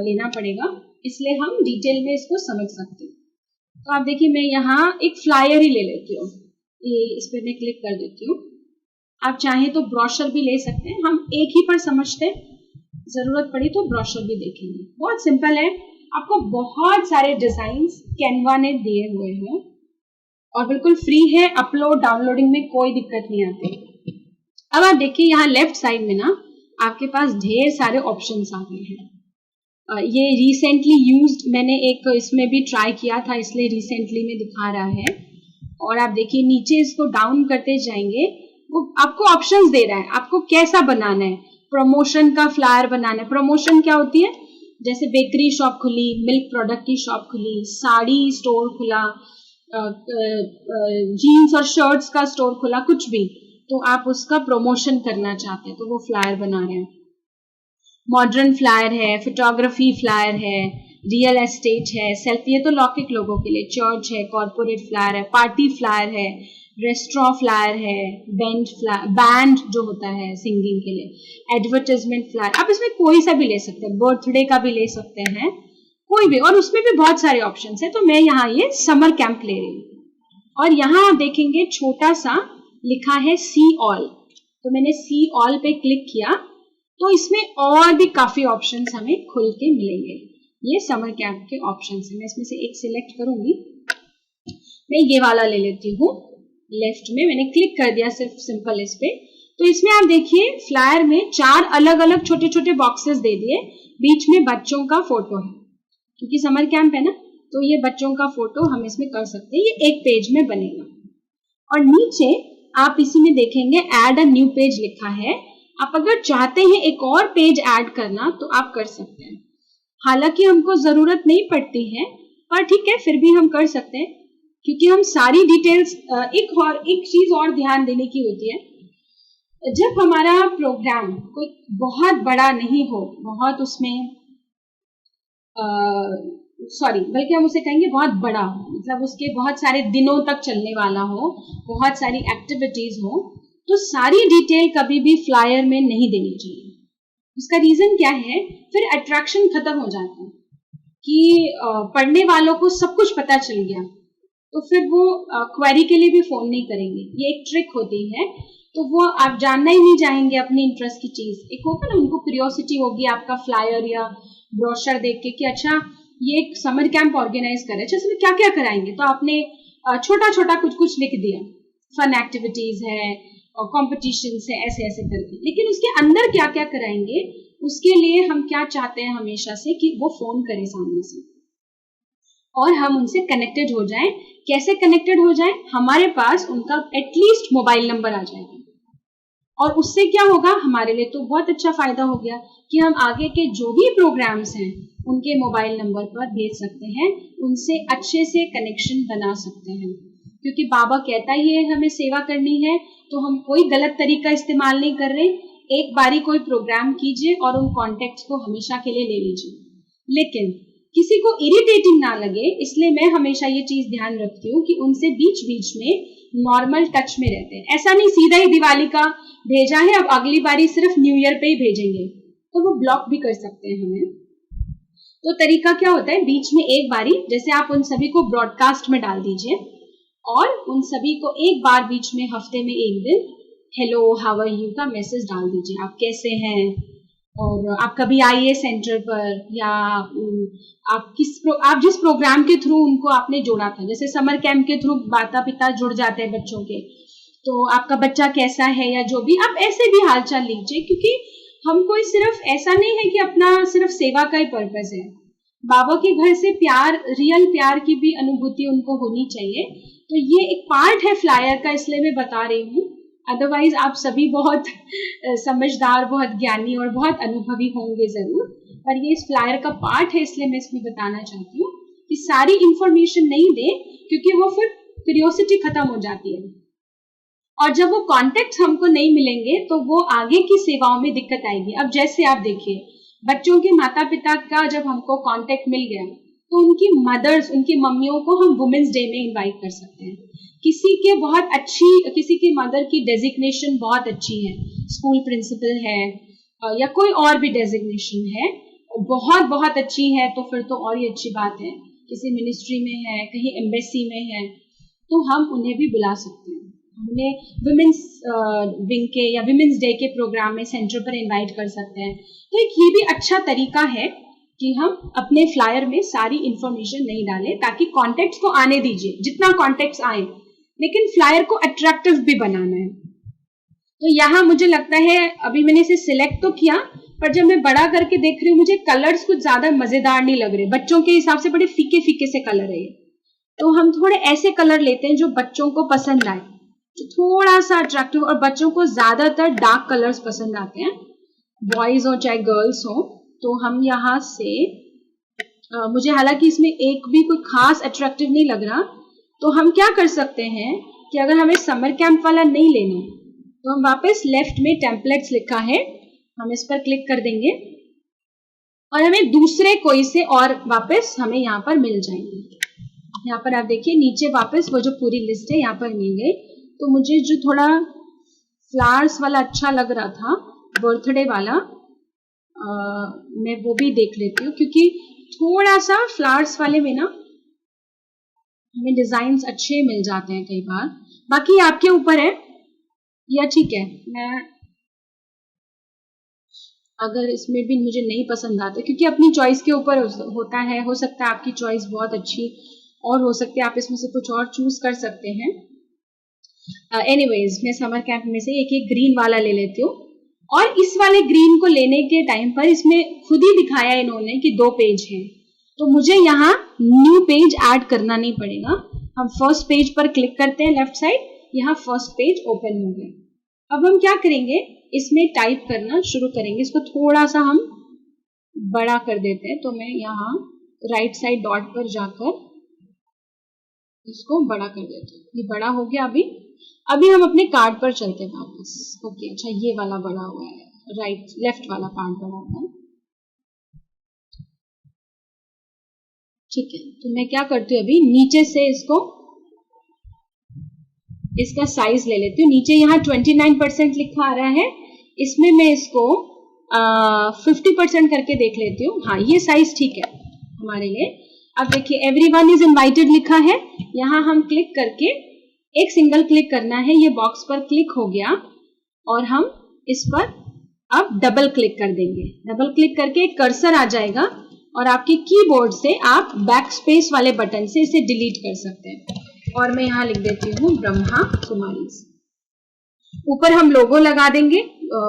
लेना पड़ेगा, इसलिए हम डिटेल में इसको समझ सकते हैं। तो आप देखिए, मैं यहाँ एक फ्लायर ही ले लेती हूँ, ये इस पर मैं क्लिक कर देती हूँ। आप चाहें तो ब्रोशर भी ले सकते हैं, हम एक ही पर समझते हैं, जरूरत पड़ी तो ब्रोशर भी देखेंगे। बहुत सिंपल है, आपको बहुत सारे डिजाइन्स कैनवा ने दिए हुए हैं और बिल्कुल फ्री है, अपलोड डाउनलोडिंग में कोई दिक्कत नहीं आती। अब आप देखिए यहाँ लेफ्ट साइड में ना आपके पास ढेर सारे ऑप्शंस आ गए हैं। ये रिसेंटली यूज्ड, मैंने एक इसमें भी ट्राई किया था इसलिए रिसेंटली में दिखा रहा है। और आप देखिए नीचे इसको डाउन करते जाएंगे, वो आपको ऑप्शंस दे रहा है आपको कैसा बनाना है। प्रमोशन का फ्लायर बनाना है। प्रमोशन क्या होती है, जैसे बेकरी शॉप खुली, मिल्क प्रोडक्ट की शॉप खुली, साड़ी स्टोर खुला, जीन्स और शर्ट्स का स्टोर खुला, कुछ भी, तो आप उसका प्रमोशन करना चाहते हैं तो वो फ्लायर बना रहे हैं। मॉडर्न फ्लायर है, फोटोग्राफी फ्लायर है, रियल एस्टेट है, सेल्फी, ये तो लौकिक लोगों के लिए, चर्च है, कॉर्पोरेट फ्लायर है, पार्टी फ्लायर है, रेस्टोरेंट फ्लायर है, बैंड जो होता है सिंगिंग के लिए, एडवर्टाइजमेंट फ्लायर। आप इसमें कोई सा भी ले सकते हैं, बर्थडे का भी ले सकते हैं, कोई भी, और उसमें भी बहुत सारे ऑप्शंस है। तो मैं यहाँ ये समर कैंप ले रही हूँ और यहाँ आप देखेंगे छोटा सा लिखा है सी ऑल, तो मैंने सी ऑल पे क्लिक किया तो इसमें और भी काफी ऑप्शंस हमें खुल के मिलेंगे। ये समर कैंप के ऑप्शंस हैं, मैं इसमें से एक सिलेक्ट करूंगी। मैं ये वाला ले लेती हूँ, लेफ्ट में मैंने क्लिक कर दिया सिर्फ सिंपल इस पे। तो इसमें आप देखिए फ्लायर में 4 अलग अलग छोटे छोटे बॉक्सेस दे दिए, बीच में बच्चों का फोटो है क्योंकि समर कैंप है ना, तो ये बच्चों का फोटो हम इसमें कर सकते हैं, ये एक पेज में बनेगा। और नीचे आप इसी में देखेंगे ऐड अ न्यू पेज लिखा है, आप अगर चाहते हैं एक और पेज ऐड करना तो आप कर सकते हैं। हालांकि हमको जरूरत नहीं पड़ती है, पर ठीक है फिर भी हम कर सकते हैं क्योंकि हम सारी डिटेल्स एक चीज और ध्यान देने की होती है, जब हमारा प्रोग्राम कोई बहुत बड़ा नहीं हो, बहुत उसमें बल्कि हम उसे कहेंगे बहुत बड़ा हो, मतलब उसके बहुत सारे दिनों तक चलने वाला हो, बहुत सारी एक्टिविटीज हो, तो सारी डिटेल कभी भी फ्लायर में नहीं देनी चाहिए। उसका रीजन क्या है, फिर अट्रैक्शन खत्म हो जाता है कि पढ़ने वालों को सब कुछ पता चल गया तो फिर वो क्वेरी के लिए भी फोन नहीं करेंगे। ये एक ट्रिक होती है, तो वो आप जानना ही नहीं चाहेंगे अपनी इंटरेस्ट की चीज। एक होगा ना, उनको क्यूरियोसिटी होगी आपका फ्लायर या ब्रोशर देख के कि अच्छा ये एक समर कैंप ऑर्गेनाइज कर रहे हैं, अच्छा इसमें क्या क्या कराएंगे, तो आपने छोटा छोटा कुछ कुछ लिख दिया, फन एक्टिविटीज है और कॉम्पिटिशन्स है, ऐसे ऐसे करके। लेकिन उसके अंदर क्या क्या कराएंगे, उसके लिए हम क्या चाहते हैं हमेशा से कि वो फोन करें सामने से और हम उनसे कनेक्टेड हो जाएं। कैसे कनेक्टेड हो जाएं, हमारे पास उनका एटलीस्ट मोबाइल नंबर आ जाएगा, और उससे क्या होगा, हमारे लिए तो बहुत अच्छा फायदा हो गया कि हम आगे के जो भी प्रोग्राम्स हैं उनके मोबाइल नंबर पर भेज सकते हैं, उनसे अच्छे से कनेक्शन बना सकते हैं। क्योंकि बाबा कहता ही है हमें सेवा करनी है, तो हम कोई गलत तरीका इस्तेमाल नहीं कर रहे। एक बारी कोई प्रोग्राम कीजिए और उन कॉन्टेक्ट्स को हमेशा के लिए ले लीजिए, लेकिन किसी को इरिटेटिंग ना लगे, इसलिए मैं हमेशा ये चीज ध्यान रखती हूँ कि उनसे बीच बीच में नॉर्मल टच में रहते हैं। ऐसा नहीं सीधा ही दिवाली का भेजा है अब अगली बारी सिर्फ न्यू ईयर पे ही भेजेंगे, तो वो ब्लॉक भी कर सकते हैं हमें। तो तरीका क्या होता है, बीच में एक बारी जैसे आप उन सभी को ब्रॉडकास्ट में डाल दीजिए और उन सभी को एक बार बीच में हफ्ते में एक दिन हेलो हाउ आर यू का मैसेज डाल दीजिए, आप कैसे हैं, और आप कभी आइए सेंटर पर, या आप जिस प्रोग्राम के थ्रू उनको आपने जोड़ा था, जैसे समर कैंप के थ्रू माता पिता जुड़ जाते हैं बच्चों के, तो आपका बच्चा कैसा है या जो भी, आप ऐसे भी हालचाल लीजिए। क्योंकि हम कोई सिर्फ ऐसा नहीं है कि अपना सिर्फ सेवा का ही पर्पस है, बाबा के घर से प्यार, रियल प्यार की भी अनुभूति उनको होनी चाहिए। तो ये एक पार्ट है फ्लायर का, इसलिए मैं बता रही हूँ। अदरवाइज आप सभी बहुत समझदार, बहुत ज्ञानी और बहुत अनुभवी होंगे जरूर, पर ये इस फ्लायर का पार्ट है, इसलिए मैं इसमें बताना चाहती हूँ कि सारी इंफॉर्मेशन नहीं दे, क्योंकि वो फिर क्यूरियोसिटी खत्म हो जाती है, और जब वो कॉन्टेक्ट हमको नहीं मिलेंगे तो वो आगे की सेवाओं में दिक्कत आएगी। अब जैसे आप देखिए, बच्चों के माता पिता का जब हमको कॉन्टेक्ट मिल गया तो उनकी मदर्स, उनकी मम्मियों को हम वुमेन्स डे में इनवाइट कर सकते हैं। किसी की मदर की डेजिग्नेशन बहुत अच्छी है, स्कूल प्रिंसिपल है या कोई और भी डेजिग्नेशन है, बहुत बहुत अच्छी है, तो फिर तो और ही अच्छी बात है। किसी मिनिस्ट्री में है, कहीं एम्बेसी में है, तो हम उन्हें भी बुला सकते हैं। उन्हें विमेंस विंग के या विमेंस डे के प्रोग्राम में सेंटर पर इनवाइट कर सकते हैं। तो एक ये भी अच्छा तरीका है कि हम अपने फ्लायर में सारी इंफॉर्मेशन नहीं डालें, ताकि कॉन्टेक्ट्स को आने दीजिए, जितना कॉन्टेक्ट्स आए, लेकिन फ्लायर को अट्रैक्टिव भी बनाना है। तो यहाँ मुझे लगता है, अभी मैंने इसे सिलेक्ट तो किया, पर जब मैं बड़ा करके देख रही हूँ मुझे कलर्स कुछ ज्यादा मजेदार नहीं लग रहे, बच्चों के हिसाब से बड़े फीके फीके से कलर है। तो हम थोड़े ऐसे कलर लेते हैं जो बच्चों को पसंद आए, जो थोड़ा सा अट्रैक्टिव, और बच्चों को ज्यादातर डार्क कलर्स पसंद आते हैं, बॉयज हो चाहे गर्ल्स हो। तो हम यहाँ से मुझे हालांकि इसमें एक भी कोई खास अट्रैक्टिव नहीं लग रहा, तो हम क्या कर सकते हैं कि अगर हमें समर कैंप वाला नहीं लेना तो हम वापस लेफ्ट में टेम्पलेट्स लिखा है, हम इस पर क्लिक कर देंगे और हमें दूसरे कोई से और वापस हमें यहाँ पर मिल जाएंगे। यहाँ पर आप देखिए नीचे वापस वो जो पूरी लिस्ट है यहाँ पर मिल गई। तो मुझे जो थोड़ा फ्लावर्स वाला अच्छा लग रहा था, बर्थडे वाला, मैं वो भी देख लेती हूँ, क्योंकि थोड़ा सा फ्लावर्स वाले में ना हमें डिजाइन्स अच्छे मिल जाते हैं कई बार। बाकी आपके ऊपर है, या ठीक है, मैं अगर इसमें भी मुझे नहीं पसंद आता, क्योंकि अपनी चॉइस के ऊपर होता है, हो सकता है आपकी चॉइस बहुत अच्छी और हो सकते हैं आप इसमें से कुछ और चूज कर सकते हैं। एनीवेज मैं समर कैंप में से एक ग्रीन वाला ले लेती हूँ, और इस वाले ग्रीन को लेने के टाइम पर इसमें खुद ही दिखाया इन्होंने कि 2 पेज हैं, तो मुझे यहाँ न्यू पेज ऐड करना नहीं पड़ेगा। हम फर्स्ट पेज पर क्लिक करते हैं लेफ्ट साइड, यहाँ फर्स्ट पेज ओपन हो गया। अब हम क्या करेंगे, इसमें टाइप करना शुरू करेंगे। इसको थोड़ा सा हम बड़ा कर देते हैं, तो मैं यहाँ राइट साइड डॉट पर जाकर इसको बड़ा कर देते हैं। ये बड़ा हो गया। अभी हम अपने कार्ड पर चलते हैं वापस। ओके, अच्छा ये वाला बड़ा हुआ है, राइट लेफ्ट वाला पार्ट बड़ा हुआ है। ठीक है, तो मैं क्या करती हूँ, अभी नीचे से इसका साइज ले लेती हूँ। नीचे यहाँ 29% लिखा आ रहा है, इसमें मैं इसको 50% करके देख लेती हूँ। हाँ, ये साइज ठीक है हमारे लिए। अब देखिए एवरीवन इज इनवाइटेड लिखा है, यहाँ हम क्लिक करके एक सिंगल क्लिक करना है, ये बॉक्स पर क्लिक हो गया और हम इस पर अब डबल क्लिक कर देंगे। डबल क्लिक करके एक कर्सर आ जाएगा और आपके कीबोर्ड से आप बैक स्पेस वाले बटन से इसे डिलीट कर सकते हैं। और मैं यहाँ लिख देती हूँ ब्रह्मा कुमारी। ऊपर हम लोगो लगा देंगे,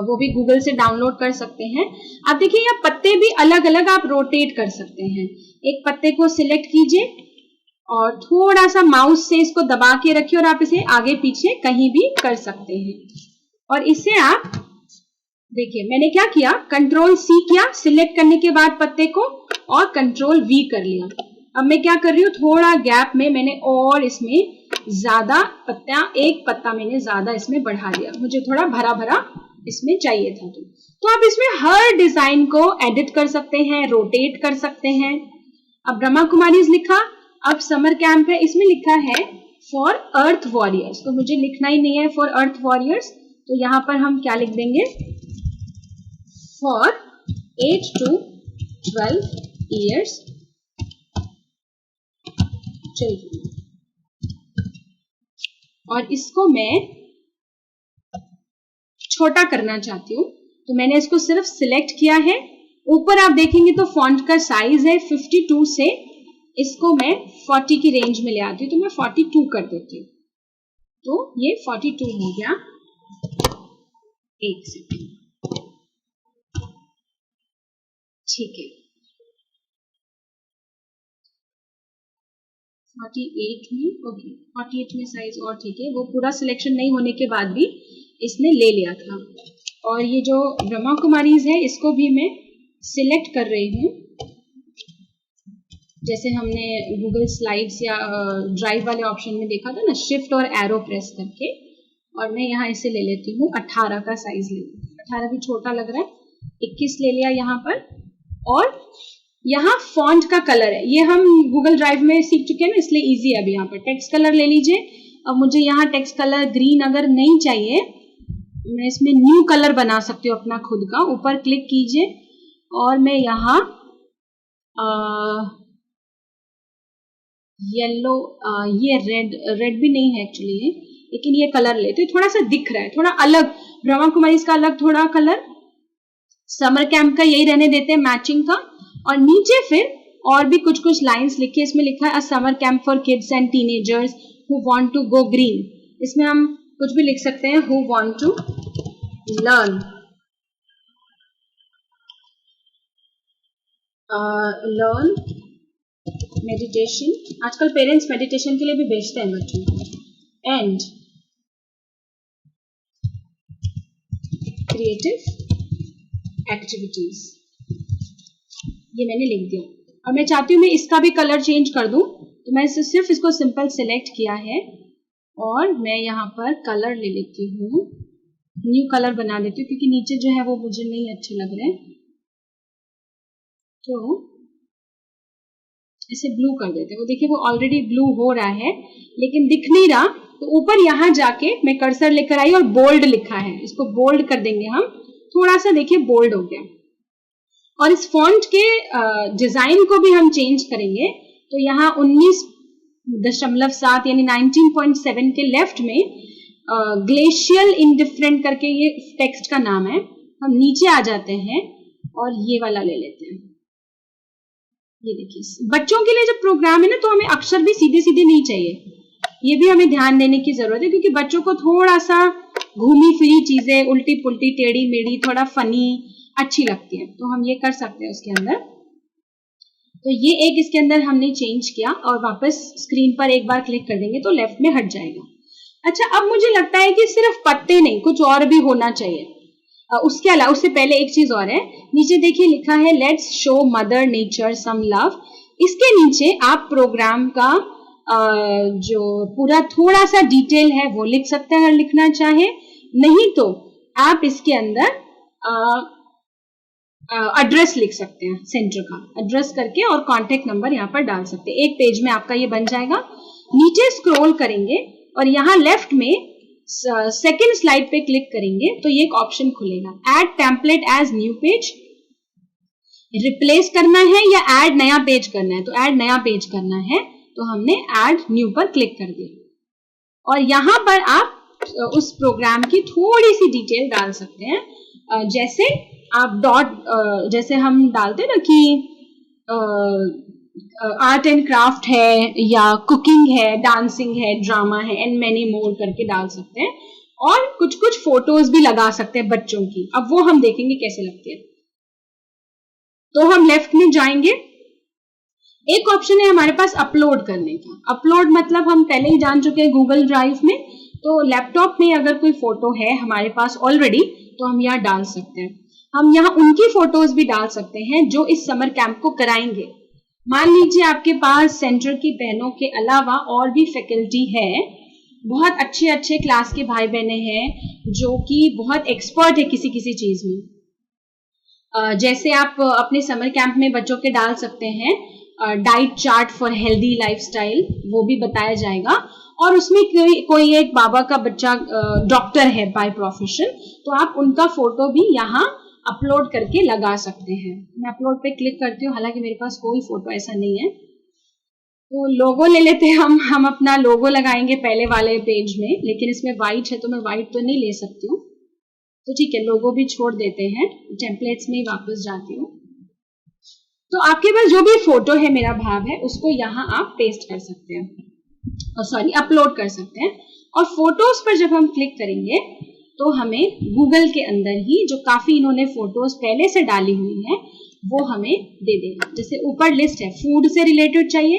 वो भी गूगल से डाउनलोड कर सकते हैं। आप देखिए यहाँ पत्ते भी अलग अलग आप रोटेट कर सकते हैं। एक पत्ते को सिलेक्ट कीजिए और थोड़ा सा माउस से इसको दबा के रखिए और आप इसे आगे पीछे कहीं भी कर सकते हैं। और इसे आप देखिए मैंने क्या किया, कंट्रोल सी किया सिलेक्ट करने के बाद पत्ते को, और कंट्रोल वी कर लिया। अब मैं क्या कर रही हूँ, थोड़ा गैप में मैंने और इसमें ज्यादा एक पत्ता मैंने ज्यादा इसमें बढ़ा दिया, मुझे थोड़ा भरा भरा इसमें चाहिए था। तो आप इसमें हर डिजाइन को एडिट कर सकते हैं, रोटेट कर सकते हैं। अब ब्रह्मा कुमारीज लिखा, अब समर कैंप है, इसमें लिखा है फॉर अर्थ वॉरियर्स, तो मुझे लिखना ही नहीं है फॉर अर्थ वॉरियर्स, तो यहां पर हम क्या लिख देंगे, फॉर 8 to 12 years children। और इसको मैं छोटा करना चाहती हूँ, तो मैंने इसको सिर्फ सिलेक्ट किया है। ऊपर आप देखेंगे तो फॉन्ट का साइज है 52 से, इसको मैं 40 की रेंज में ले आती हूँ, तो मैं 42 कर देती हूँ, तो ये 42 हो गया। एक सेकेंड, ठीक है, 48 में, ओके 48 में साइज और ठीक है। वो पूरा सिलेक्शन नहीं होने के बाद भी इसने ले लिया था। और ये जो ब्रह्मा कुमारीज है इसको भी मैं सिलेक्ट कर रही हूँ, जैसे हमने गूगल स्लाइड्स या ड्राइव वाले ऑप्शन में देखा था ना, शिफ्ट और एरो प्रेस करके। और मैं यहाँ इसे ले लेती हूँ 18 का साइज ले, 18 भी छोटा लग रहा है, 21 ले लिया यहाँ पर। और यहाँ फॉन्ट का कलर है, ये हम गूगल ड्राइव में सीख चुके हैं ना, इसलिए इजी है। अभी यहाँ पर टेक्स्ट कलर ले लीजिए। अब मुझे यहाँ टेक्स्ट कलर ग्रीन अगर नहीं चाहिए, मैं इसमें न्यू कलर बना सकती हूँ अपना खुद का। ऊपर क्लिक कीजिए और मैं यहाँ येलो, ये रेड भी नहीं है एक्चुअली, लेकिन ये कलर लेते हैं, थोड़ा सा दिख रहा है, थोड़ा अलग। ब्रह्मा कुमारी का अलग थोड़ा कलर, समर कैंप का यही रहने देते हैं मैचिंग का। और नीचे फिर और भी कुछ कुछ लाइंस लिखे, इसमें लिखा है a summer camp for kids and teenagers who want to go green. इसमें हम कुछ भी लिख सकते हैं, who want to learn meditation. आजकल पेरेंट्स मेडिटेशन के लिए भी भेजते हैं बच्चों को। एंड क्रिएटिव एक्टिविटीज, ये मैंने लिख दिया। और मैं चाहती हूँ मैं इसका भी कलर चेंज कर दूं, तो मैं सिर्फ इसको सिंपल सिलेक्ट किया है और मैं यहाँ पर कलर ले लेती हूँ, न्यू कलर बना देती हूँ, क्योंकि नीचे जो है वो मुझे नहीं अच्छे लग रहे हैं, तो इसे ब्लू कर देते हैं। वो देखिए वो ऑलरेडी ब्लू हो रहा है लेकिन दिख नहीं रहा, तो ऊपर यहाँ जाके मैं कर्सर लेकर आई और बोल्ड लिखा है, इसको बोल्ड कर देंगे हम, थोड़ा सा देखिए बोल्ड हो गया। और इस फॉन्ट के डिजाइन को भी हम चेंज करेंगे, तो यहाँ 19.7 यानी 19.7 के लेफ्ट में ग्लेशियल इंडिफरेंट करके ये टेक्स्ट का नाम है। हम नीचे आ जाते हैं और ये वाला ले लेते हैं, ये देखिए, बच्चों के लिए जब प्रोग्राम है ना तो हमें अक्षर भी सीधे सीधे नहीं चाहिए, ये भी हमें ध्यान देने की जरूरत है, क्योंकि बच्चों को थोड़ा सा घूमी फिरी चीजें, उल्टी पुल्टी टेढ़ी मेढ़ी, थोड़ा फनी अच्छी लगती है, तो हम ये कर सकते हैं उसके अंदर। तो ये एक इसके अंदर हमने चेंज किया और वापस स्क्रीन पर एक बार क्लिक कर देंगे तो लेफ्ट में हट जाएगा। अच्छा, अब मुझे लगता है कि सिर्फ पत्ते नहीं, कुछ और भी होना चाहिए। उसके अलावा, उससे पहले एक चीज और है, नीचे देखिए लिखा है let's show mother nature some love. इसके नीचे आप प्रोग्राम का जो पूरा थोड़ा सा डिटेल है वो लिख सकते हैं अगर लिखना चाहे, नहीं तो आप इसके अंदर एड्रेस लिख सकते हैं, सेंटर का एड्रेस करके और कांटेक्ट नंबर यहाँ पर डाल सकते हैं। एक पेज में आपका ये बन जाएगा। नीचे स्क्रॉल करेंगे और यहाँ लेफ्ट में सेकेंड स्लाइड पे क्लिक करेंगे तो ये एक ऑप्शन खुलेगा, add template as new page. Replace करना है या ऐड नया पेज करना है, तो ऐड नया पेज करना है तो हमने ऐड न्यू पर क्लिक कर दिया और यहाँ पर आप उस प्रोग्राम की थोड़ी सी डिटेल डाल सकते हैं। जैसे आप जैसे हम डालते हैं ना कि आर्ट एंड क्राफ्ट है या कुकिंग है, डांसिंग है, ड्रामा है एंड मैनी मोर करके डाल सकते हैं और कुछ कुछ फोटोज भी लगा सकते हैं बच्चों की। अब वो हम देखेंगे कैसे लगती है। तो हम लेफ्ट में जाएंगे, एक ऑप्शन है हमारे पास अपलोड करने का। अपलोड मतलब हम पहले ही जान चुके हैं गूगल ड्राइव में, तो लैपटॉप में अगर कोई फोटो है हमारे पास ऑलरेडी तो हम यहाँ डाल सकते हैं। हम यहाँ उनकी फोटोज भी डाल सकते हैं जो इस समर कैंप को कराएंगे। मान लीजिए आपके पास सेंटर की बहनों के अलावा और भी फैकल्टी है, बहुत अच्छे अच्छे क्लास के भाई बहने हैं जो कि बहुत एक्सपर्ट है किसी किसी चीज में। जैसे आप अपने समर कैंप में बच्चों के डाल सकते हैं diet chart for healthy lifestyle, वो भी बताया जाएगा और उसमें कोई एक बाबा का बच्चा डॉक्टर है बाय प्रोफेशन, तो आप उनका फोटो भी यहाँ अपलोड करके लगा सकते हैं। मैं अपलोड पे क्लिक करती हूँ, हालांकि मेरे पास कोई फोटो ऐसा नहीं है, तो लोगो ले लेते हैं हम अपना लोगो लगाएंगे पहले वाले पेज में, लेकिन इसमें व्हाइट है तो मैं व्हाइट तो नहीं ले सकती हूँ, तो ठीक है लोगो भी छोड़ देते हैं। टेम्पलेट्स में ही वापस जाती हूँ। तो आपके पास जो भी फोटो है, मेरा भाव है, उसको यहाँ आप पेस्ट कर सकते हैं, सॉरी अपलोड कर सकते हैं। और फोटोज पर जब हम क्लिक करेंगे तो हमें गूगल के अंदर ही जो काफी इन्होंने फोटोज पहले से डाली हुई है वो हमें दे देगा। जैसे ऊपर लिस्ट है, फूड से रिलेटेड चाहिए,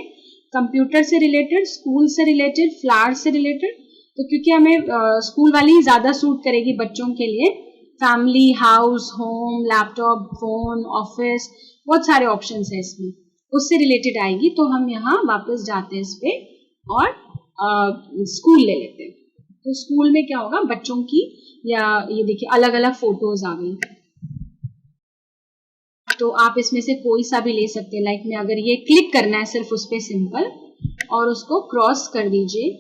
कंप्यूटर से रिलेटेड, स्कूल से रिलेटेड, फ्लावर से रिलेटेड, तो क्योंकि हमें स्कूल वाली ही ज्यादा सूट करेगी बच्चों के लिए। Family, house, home, laptop, phone, office, बहुत सारे ऑप्शंस है इसमें, उससे रिलेटेड आएगी। तो हम यहाँ वापस जाते हैं इस पे और स्कूल ले लेते हैं। तो स्कूल में क्या होगा, बच्चों की, या ये देखिए अलग अलग फोटोज आ गई, तो आप इसमें से कोई सा भी ले सकते हैं। लाइक में अगर ये क्लिक करना है सिर्फ उस पे सिंपल और उसको क्रॉस कर दीजिए,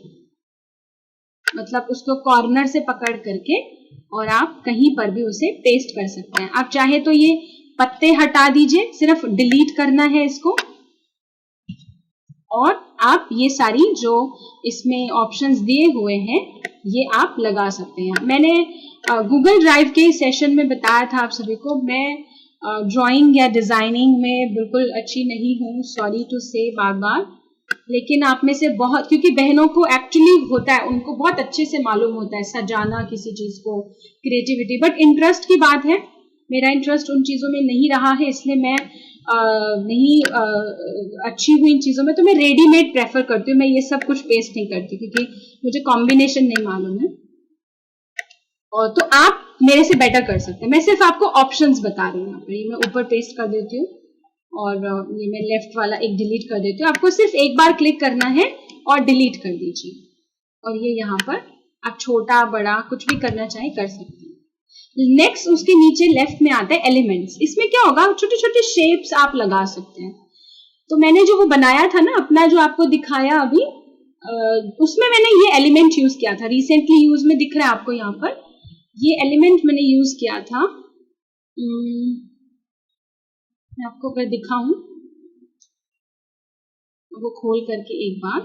मतलब उसको कॉर्नर से पकड़ करके और आप कहीं पर भी उसे पेस्ट कर सकते हैं। आप चाहे तो ये पत्ते हटा दीजिए, सिर्फ डिलीट करना है इसको, और आप ये सारी जो इसमें ऑप्शंस दिए हुए हैं ये आप लगा सकते हैं। मैंने गूगल ड्राइव के सेशन में बताया था आप सभी को, मैं ड्राइंग या डिजाइनिंग में बिल्कुल अच्छी नहीं हूँ, सॉरी टू से बार बार, लेकिन आप में से बहुत, क्योंकि बहनों को एक्चुअली होता है, उनको बहुत अच्छे से मालूम होता है सजाना किसी चीज को, क्रिएटिविटी, बट इंटरेस्ट की बात है, मेरा इंटरेस्ट उन चीजों में नहीं रहा है, इसलिए मैं नहीं अच्छी हुई इन चीजों में, तो मैं रेडीमेड प्रेफर करती हूँ। मैं ये सब कुछ पेस्ट नहीं करती क्योंकि मुझे कॉम्बिनेशन नहीं मालूम है, और तो आप मेरे से बेटर कर सकते हैं। मैं सिर्फ आपको ऑप्शंस बता रही हूँ। यहाँ पर ये मैं ऊपर पेस्ट कर देती हूँ और ये मैं लेफ्ट वाला एक डिलीट कर देती हूँ। आपको सिर्फ एक बार क्लिक करना है और डिलीट कर दीजिए, और ये यहाँ पर आप छोटा बड़ा कुछ भी करना चाहे कर सकते हैं। नेक्स्ट उसके नीचे लेफ्ट में आता है एलिमेंट्स। इसमें क्या होगा, छोटे छोटे शेप्स आप लगा सकते हैं। तो मैंने जो वो बनाया था ना अपना, जो आपको दिखाया अभी, उसमें मैंने ये एलिमेंट यूज किया था, रिसेंटली यूज में दिख रहा है आपको यहाँ पर, ये एलिमेंट मैंने यूज किया था। मैं आपको अगर दिखाऊं वो खोल करके एक बार,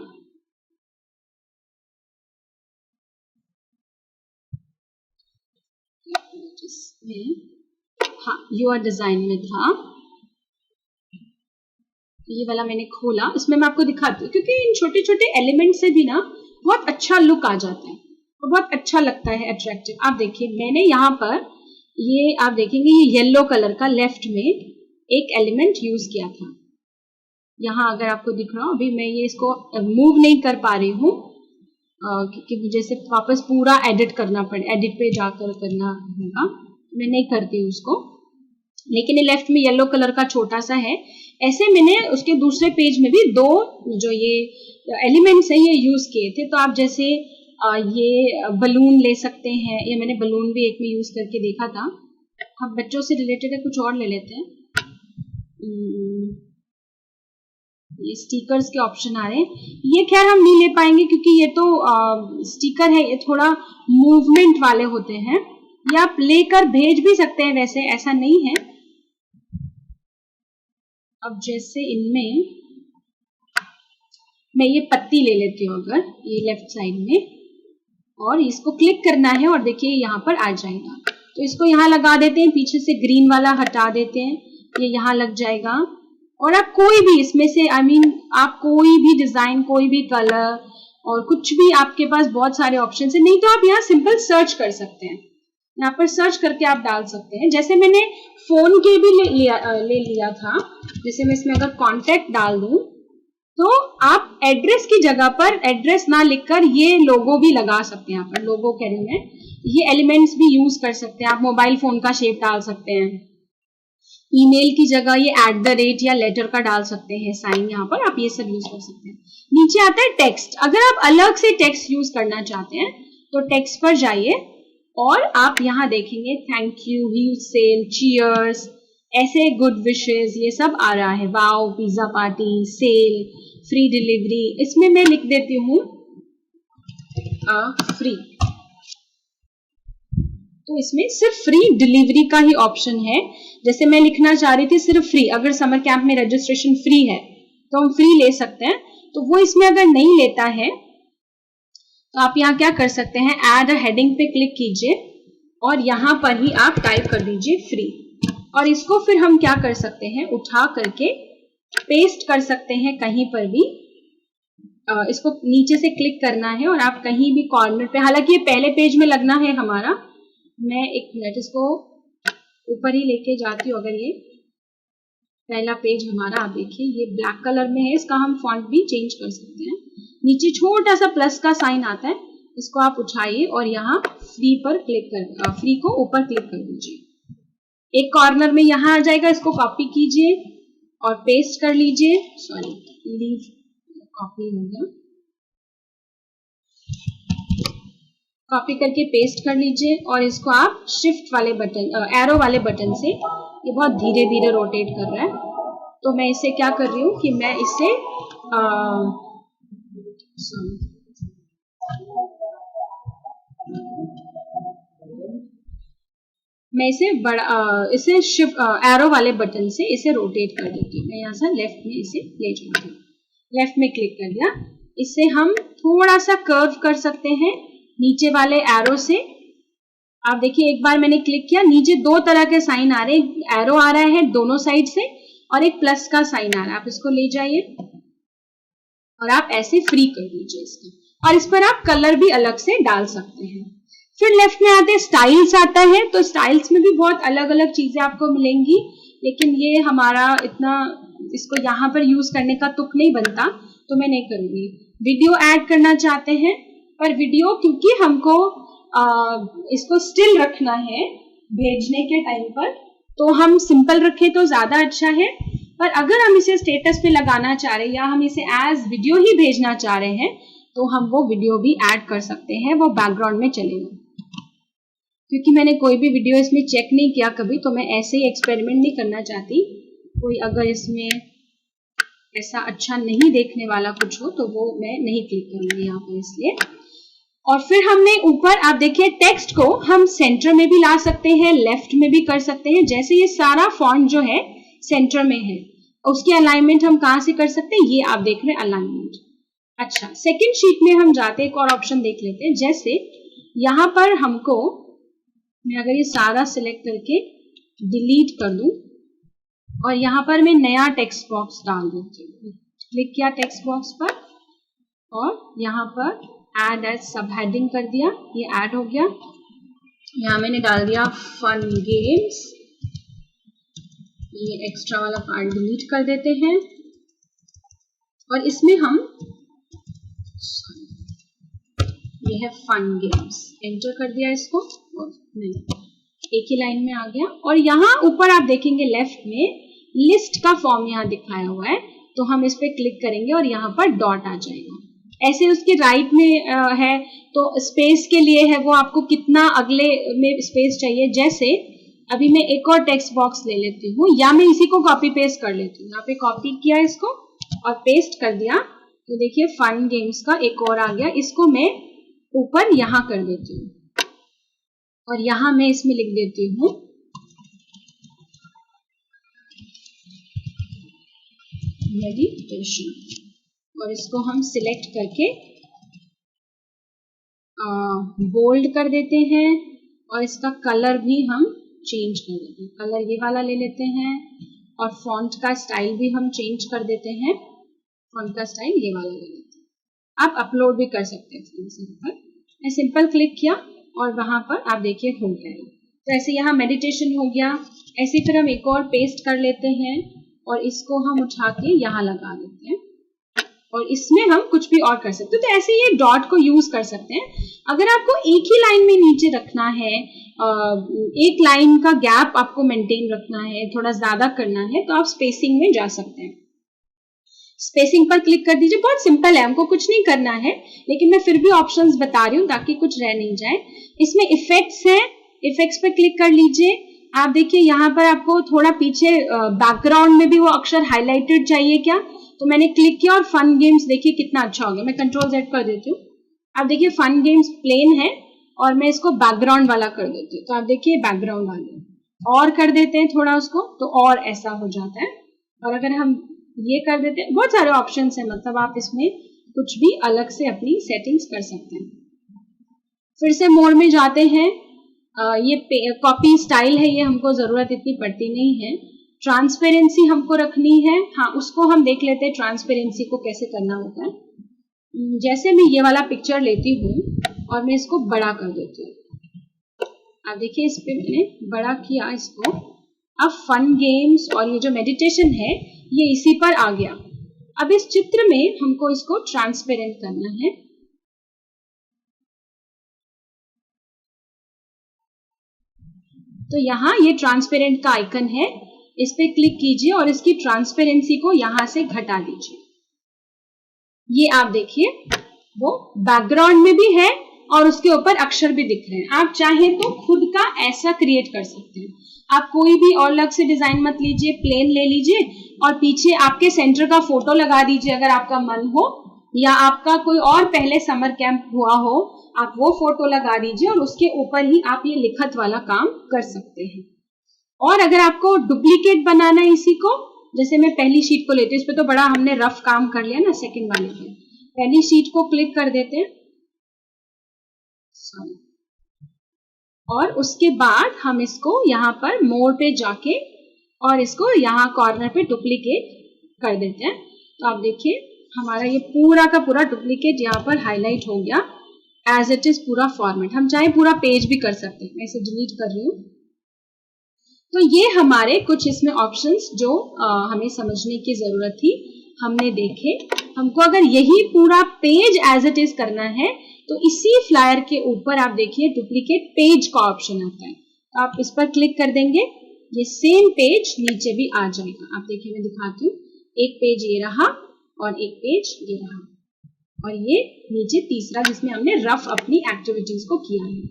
हाँ यूआर डिजाइन में था, ये वाला मैंने खोला, इसमें मैं आपको दिखाती हूँ, क्योंकि इन छोटे छोटे एलिमेंट से भी ना बहुत अच्छा लुक आ जाता है और बहुत अच्छा लगता है, अट्रैक्टिव। आप देखिए मैंने यहाँ पर ये आप देखेंगे ये येलो कलर का लेफ्ट में एक एलिमेंट यूज किया था। यहाँ अगर आपको दिख रहा हो, अभी मैं ये इसको मूव नहीं कर पा रही हूँ क्योंकि मुझे से वापस पूरा एडिट करना पड़े, एडिट पे जाकर करना होगा, मैं नहीं करती हूँ उसको। लेकिन ये लेफ्ट में येलो कलर का छोटा सा है। ऐसे मैंने उसके दूसरे पेज में भी दो जो ये एलिमेंट्स हैं ये यूज किए थे। तो आप जैसे ये बलून ले सकते हैं, ये मैंने बलून भी एक में यूज करके देखा था। हम बच्चों से रिलेटेड है, कुछ और ले लेते हैं। ये स्टिकर्स के ऑप्शन आ रहे हैं, ये खैर हम नहीं ले पाएंगे क्योंकि ये तो स्टिकर है, ये थोड़ा मूवमेंट वाले होते हैं। ये आप लेकर भेज भी सकते हैं, वैसे ऐसा नहीं है। अब जैसे इनमें मैं ये पत्ती ले लेती हूँ, अगर ये लेफ्ट साइड में, और इसको क्लिक करना है और देखिए यहाँ पर आ जाएगा। तो इसको यहाँ लगा देते हैं, पीछे से ग्रीन वाला हटा देते हैं, ये यहाँ लग जाएगा। और आप कोई भी इसमें से आप कोई भी डिजाइन, कोई भी कलर और कुछ भी, आपके पास बहुत सारे ऑप्शन है। नहीं तो आप यहाँ सिंपल सर्च कर सकते हैं, यहाँ पर सर्च करके आप डाल सकते हैं। जैसे मैंने फोन के भी ले लिया था। जैसे मैं इसमें अगर कांटेक्ट डाल दूं तो आप एड्रेस की जगह पर एड्रेस ना लिखकर ये लोगो भी लगा सकते हैं। यहाँ पर लोगो कह रही मैं, ये एलिमेंट्स भी यूज कर सकते हैं। आप मोबाइल फोन का शेप डाल सकते हैं, ईमेल की जगह ये @ या लेटर का डाल सकते हैं साइन, यहाँ पर आप ये सब यूज कर सकते हैं। नीचे आता है टेक्स्ट। अगर आप अलग से टेक्स्ट यूज करना चाहते हैं तो टेक्स्ट पर जाइए और आप यहाँ देखेंगे thank you, we sell, cheers, ऐसे गुड विशेस, ये सब आ रहा है। Wow, pizza party, sale, free delivery. इसमें मैं लिख देती हूँ फ्री। तो इसमें सिर्फ फ्री डिलीवरी का ही ऑप्शन है। जैसे मैं लिखना चाह रही थी सिर्फ फ्री, अगर समर कैंप में रजिस्ट्रेशन फ्री है तो हम फ्री ले सकते हैं। तो वो इसमें अगर नहीं लेता है तो आप यहाँ क्या कर सकते हैं, ऐड अ हेडिंग पे क्लिक कीजिए और यहाँ पर ही आप टाइप कर दीजिए फ्री। और इसको फिर हम क्या कर सकते हैं, उठा करके पेस्ट कर सकते हैं कहीं पर भी। इसको नीचे से क्लिक करना है और आप कहीं भी कॉर्नर पे, हालांकि ये पहले पेज में लगना है हमारा। मैं एक मिनट इसको ऊपर ही लेके जाती हूँ। अगर ये पहला पेज हमारा, आप देखिए ये ब्लैक कलर में है, इसका हम फॉन्ट भी चेंज कर सकते हैं। नीचे छोटा सा प्लस का साइन आता है, इसको आप उठाइए और यहाँ फ्री पर क्लिक कर, फ्री को ऊपर क्लिक कर दीजिए। एक कॉर्नर में यहाँ आ जाएगा, इसको कॉपी कीजिए और पेस्ट कर लीजिए। सॉरी, लीव कॉपी हो गया, कॉपी करके पेस्ट कर लीजिए और इसको आप शिफ्ट वाले बटन, एरो वाले बटन से, ये बहुत धीरे धीरे रोटेट कर रहा है, तो मैं इसे क्या कर रही हूँ कि मैं इसे इसे शिफ्ट एरो वाले बटन से इसे रोटेट कर देती हूँ। मैं यहाँ से लेफ्ट में इसे ले जाती हूँ, लेफ्ट में क्लिक कर दिया। इसे हम थोड़ा सा कर्व कर सकते हैं नीचे वाले एरो से। आप देखिए एक बार मैंने क्लिक किया, नीचे दो तरह के साइन आ रहे हैं, एरो आ रहा है दोनों साइड से और एक प्लस का साइन आ रहा है। आप इसको ले जाइए और आप ऐसे फ्री कर दीजिए इसको, और इस पर आप कलर भी अलग से डाल सकते हैं। फिर लेफ्ट में आते हैं स्टाइल्स आता है, तो स्टाइल्स में भी बहुत अलग अलग चीजें आपको मिलेंगी, लेकिन ये हमारा इतना इसको यहाँ पर यूज करने का तुक नहीं बनता, तो मैं नहीं करूंगी। वीडियो ऐड करना चाहते हैं, पर वीडियो क्योंकि हमको इसको स्टिल रखना है भेजने के टाइम पर, तो हम सिंपल रखें तो ज्यादा अच्छा है। पर अगर हम इसे स्टेटस पे लगाना चाह रहे हैं या हम इसे एज वीडियो ही भेजना चाह रहे हैं, तो हम वो वीडियो भी ऐड कर सकते हैं, वो बैकग्राउंड में चलेगा। क्योंकि मैंने कोई भी वीडियो इसमें चेक नहीं किया कभी, तो मैं ऐसे ही एक्सपेरिमेंट नहीं करना चाहती। कोई अगर इसमें ऐसा अच्छा नहीं देखने वाला कुछ हो तो वो मैं नहीं क्लिक करूंगी यहाँ पर, इसलिए। और फिर हमने ऊपर आप देखिए टेक्स्ट को हम सेंटर में भी ला सकते हैं, लेफ्ट में भी कर सकते हैं। जैसे ये सारा फॉन्ट जो है सेंटर में है, उसकी अलाइनमेंट हम कहाँ से कर सकते हैं, ये आप देख रहे हैं अलाइनमेंट। अच्छा, सेकंड शीट में हम जाते हैं, एक और ऑप्शन देख लेते हैं। जैसे यहाँ पर हमको, मैं अगर ये सारा सिलेक्ट करके डिलीट कर दूं और यहाँ पर मैं नया टेक्स्ट बॉक्स डाल देती हूँ। क्लिक किया टेक्स्ट बॉक्स पर और यहाँ पर ऐड एज सब हेडिंग कर दिया, ये ऐड हो गया। यहाँ मैंने डाल दिया फन गेम्स, ये एक्स्ट्रा वाला पार्ट डिलीट कर देते हैं और इसमें हम ये है फन गेम्स, एंटर कर दिया इसको और नहीं, एक ही लाइन में आ गया। और यहाँ ऊपर आप देखेंगे लेफ्ट में लिस्ट का फॉर्म यहाँ दिखाया हुआ है, तो हम इस पे क्लिक करेंगे और यहाँ पर डॉट आ जाएगा। ऐसे उसके राइट में है तो स्पेस के लिए है, वो आपको कितना अगले में स्पेस चाहिए। जैसे अभी मैं एक और टेक्स्ट बॉक्स ले लेती हूँ या मैं इसी को कॉपी पेस्ट कर लेती हूँ। यहाँ पे कॉपी किया इसको और पेस्ट कर दिया, तो देखिए फन गेम्स का एक और आ गया। इसको मैं ऊपर यहाँ कर देती हूँ और यहाँ मैं इसमें लिख देती हूँ मेडिटेशन और इसको हम सिलेक्ट करके बोल्ड कर देते हैं और इसका कलर भी हम चेंज कर देते हैं। कलर ये वाला ले लेते हैं और फॉन्ट का स्टाइल भी हम चेंज कर देते हैं। फॉन्ट का स्टाइल ये वाला ले लेते हैं। आप अपलोड भी कर सकते हैं। मैं सिंपल क्लिक किया और वहां पर आप देखिए हो गया। तो ऐसे यहाँ मेडिटेशन हो गया। ऐसे फिर हम एक और पेस्ट कर लेते हैं और इसको हम उठा के यहाँ लगा देते हैं और इसमें हम कुछ भी और कर सकते हैं। तो ऐसे ये डॉट को यूज कर सकते हैं। अगर आपको एक ही लाइन में नीचे रखना है, एक लाइन का गैप आपको मेंटेन रखना है, थोड़ा ज्यादा करना है, तो आप स्पेसिंग में जा सकते हैं। स्पेसिंग पर क्लिक कर दीजिए। बहुत सिंपल है, हमको कुछ नहीं करना है, लेकिन मैं फिर भी ऑप्शंस बता रही हूँ ताकि कुछ रह नहीं जाए। इसमें इफेक्ट्स है, इफेक्ट्स पर क्लिक कर लीजिए। आप देखिए यहाँ पर आपको थोड़ा पीछे बैकग्राउंड में भी वो अक्षर हाईलाइटेड चाहिए क्या, तो मैंने क्लिक किया और फन गेम्स देखिए कितना अच्छा हो गया। मैं कंट्रोल Z कर देती हूँ। आप देखिए फन गेम्स प्लेन है और मैं इसको बैकग्राउंड वाला कर देती हूँ, तो आप देखिए बैकग्राउंड आ गया। और कर देते हैं थोड़ा उसको, तो और ऐसा हो जाता है। और अगर हम ये कर देते हैं, बहुत सारे ऑप्शन है, मतलब आप इसमें कुछ भी अलग से अपनी सेटिंग्स कर सकते हैं। फिर से मोड में जाते हैं। ये कॉपी स्टाइल है, ये हमको जरूरत इतनी पड़ती नहीं है। ट्रांसपेरेंसी हमको रखनी है, हाँ उसको हम देख लेते हैं ट्रांसपेरेंसी को कैसे करना होता है। जैसे मैं ये वाला पिक्चर लेती हूँ और मैं इसको बड़ा कर देती हूँ। आप देखिए इस पे मैंने बड़ा किया इसको। अब फन गेम्स और ये जो मेडिटेशन है ये इसी पर आ गया। अब इस चित्र में हमको इसको ट्रांसपेरेंट करना है। तो यहाँ ये ट्रांसपेरेंट का आइकन है, इस पे क्लिक कीजिए और इसकी ट्रांसपेरेंसी को यहां से घटा दीजिए। ये आप देखिए वो बैकग्राउंड में भी है और उसके ऊपर अक्षर भी दिख रहे हैं। आप चाहें तो खुद का ऐसा क्रिएट कर सकते हैं। आप कोई भी और अलग से डिजाइन मत लीजिए, प्लेन ले लीजिए और पीछे आपके सेंटर का फोटो लगा दीजिए अगर आपका मन हो, या आपका कोई और पहले समर कैंप हुआ हो आप वो फोटो लगा दीजिए और उसके ऊपर ही आप ये लिखत वाला काम कर सकते हैं। और अगर आपको डुप्लीकेट बनाना है इसी को, जैसे मैं पहली शीट को लेते हैं, इस पे तो बड़ा हमने रफ काम कर लिया ना, सेकंड वाले पे पहली शीट को क्लिक कर देते हैं और उसके बाद हम इसको यहाँ पर मोड पे जाके और इसको यहाँ कॉर्नर पे डुप्लीकेट कर देते हैं। तो आप देखिए हमारा ये पूरा का पूरा डुप्लीकेट यहाँ पर हाईलाइट हो गया एज इट इज पूरा फॉर्मेट। हम चाहे पूरा पेज भी कर सकते हैं। मैं इसे डिलीट कर रही हूँ। तो ये हमारे कुछ इसमें ऑप्शंस जो हमें समझने की जरूरत थी हमने देखे। हमको अगर यही पूरा पेज एज इट इज करना है तो इसी फ्लायर के ऊपर आप देखिए डुप्लीकेट पेज का ऑप्शन आता है। तो आप इस पर क्लिक कर देंगे, ये सेम पेज नीचे भी आ जाएगा। आप देखिए मैं दिखाती हूँ, एक पेज ये रहा और एक पेज ये रहा और ये नीचे तीसरा जिसमें हमने रफ अपनी एक्टिविटीज को किया है।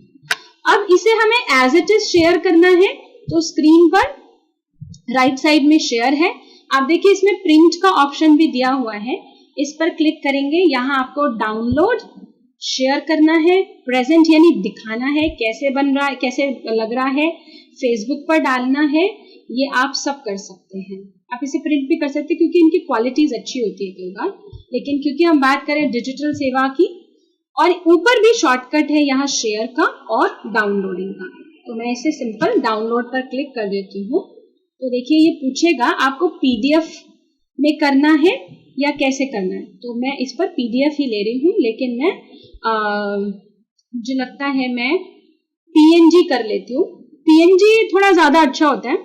अब इसे हमें एज इट इज शेयर करना है, तो स्क्रीन पर राइट साइड में शेयर है। आप देखिए इसमें प्रिंट का ऑप्शन भी दिया हुआ है, इस पर क्लिक करेंगे। यहाँ आपको डाउनलोड शेयर करना है, प्रेजेंट यानी दिखाना है कैसे बन रहा है, कैसे लग रहा है, फेसबुक पर डालना है, ये आप सब कर सकते हैं। आप इसे प्रिंट भी कर सकते हैं क्योंकि इनकी क्वालिटीज अच्छी होती है कई बार, लेकिन क्योंकि हम बात करें डिजिटल सेवा की, और ऊपर भी शॉर्टकट है यहाँ शेयर का और डाउनलोडिंग का। तो मैं इसे सिंपल डाउनलोड पर क्लिक कर देती हूँ। तो देखिए ये पूछेगा आपको पीडीएफ में करना है या कैसे करना है। तो मैं इस पर पीडीएफ ही ले रही हूँ, लेकिन मैं मुझे लगता है मैं पीएनजी कर लेती हूँ। पीएनजी थोड़ा ज्यादा अच्छा होता है,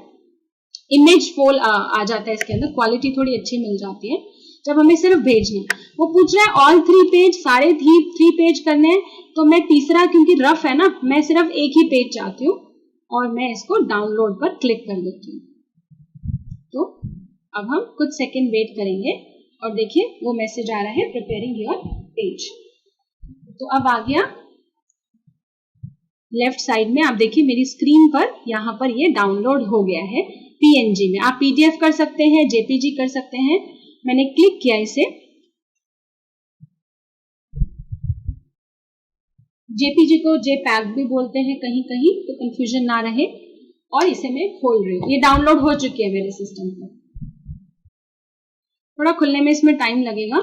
इमेज फोल आ जाता है इसके अंदर, क्वालिटी थोड़ी अच्छी मिल जाती है जब हमें सिर्फ भेजना है। वो पूछ रहा है ऑल 3 पेज, सारे 3 पेज करने हैं, तो मैं तीसरा क्योंकि रफ है ना, मैं सिर्फ एक ही पेज चाहती हूँ और मैं इसको डाउनलोड पर क्लिक कर देती हूँ। तो अब हम कुछ सेकंड वेट करेंगे और देखिए वो मैसेज आ रहा है प्रिपेयरिंग योर पेज। तो अब आ गया लेफ्ट साइड में, आप देखिए मेरी स्क्रीन पर यहाँ पर ये डाउनलोड हो गया है पीएनजी में। आप पीडीएफ कर सकते हैं, जेपीजी कर सकते हैं। मैंने क्लिक किया इसे, जेपीजी को जेपैग भी बोलते हैं कहीं कहीं, तो कंफ्यूजन ना रहे। और इसे मैं खोल रही हूँ, ये डाउनलोड हो चुकी है मेरे सिस्टम पर। थोड़ा खुलने में इसमें टाइम लगेगा,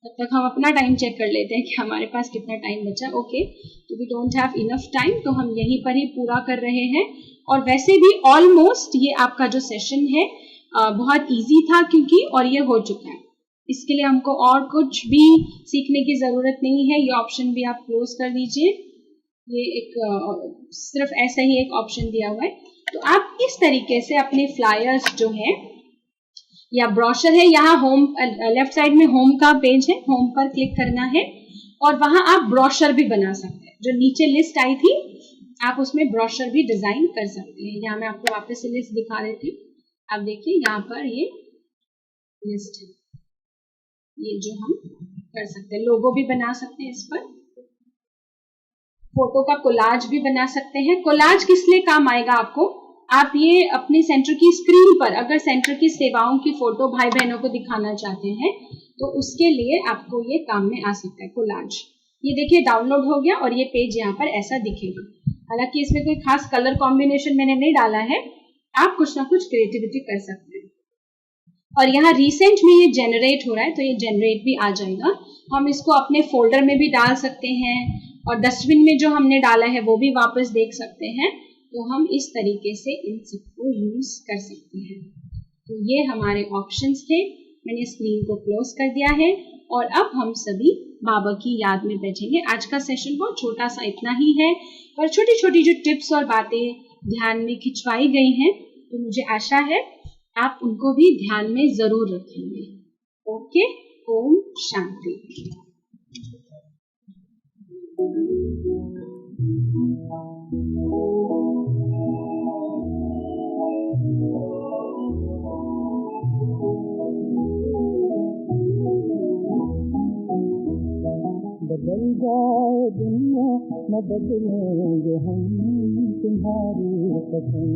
तब तक हम अपना टाइम चेक कर लेते हैं कि हमारे पास कितना टाइम बचा। ओके, तो we don't have enough time, तो हम यहीं पर ही पूरा कर रहे हैं। और वैसे भी ऑलमोस्ट ये आपका जो सेशन है बहुत इजी था क्योंकि, और ये हो चुका है। इसके लिए हमको और कुछ भी सीखने की जरूरत नहीं है। ये ऑप्शन भी आप क्लोज कर दीजिए, ये एक सिर्फ ऐसा ही एक ऑप्शन दिया हुआ है। तो आप इस तरीके से अपने फ्लायर्स जो है या ब्रोशर है, यहाँ होम लेफ्ट साइड में होम का पेज है, होम पर क्लिक करना है और वहां आप ब्रोशर भी बना सकते हैं। जो नीचे लिस्ट आई थी आप उसमें ब्रोशर भी डिजाइन कर सकते हैं। यहाँ मैं आपको वापस से लिस्ट दिखा देती हूँ। आप देखिए यहाँ पर ये लिस्ट है, ये जो हम कर सकते हैं। लोगो भी बना सकते हैं इस पर, फोटो का कोलाज भी बना सकते हैं। कोलाज किस लिए काम आएगा आपको, आप ये अपने सेंटर की स्क्रीन पर अगर सेंटर की सेवाओं की फोटो भाई बहनों को दिखाना चाहते हैं तो उसके लिए आपको ये काम में आ सकता है कोलाज। ये देखिए डाउनलोड हो गया और ये पेज यहाँ पर ऐसा दिखेगा। हालांकि इसमें कोई खास कलर कॉम्बिनेशन मैंने नहीं डाला है, आप कुछ ना कुछ क्रिएटिविटी कर सकते हैं। और यहाँ रिसेंट में ये जनरेट हो रहा है, तो ये जनरेट भी आ जाएगा। हम इसको अपने फोल्डर में भी डाल सकते हैं और डस्टबिन में जो हमने डाला है वो भी वापस देख सकते हैं। तो हम इस तरीके से इन सबको यूज कर सकते हैं। तो ये हमारे ऑप्शंस थे। मैंने स्क्रीन को क्लोज कर दिया है और अब हम सभी बाबा की याद में बैठेंगे। आज का सेशन बहुत छोटा सा इतना ही है, पर छोटी छोटी जो टिप्स और बातें ध्यान में खिंचवाई गई हैं, तो मुझे आशा है आप उनको भी ध्यान में जरूर रखेंगे। ओके, ओम शांति। बदल जाए दुनिया न बदलेंगे हम तुम्हारी कसम।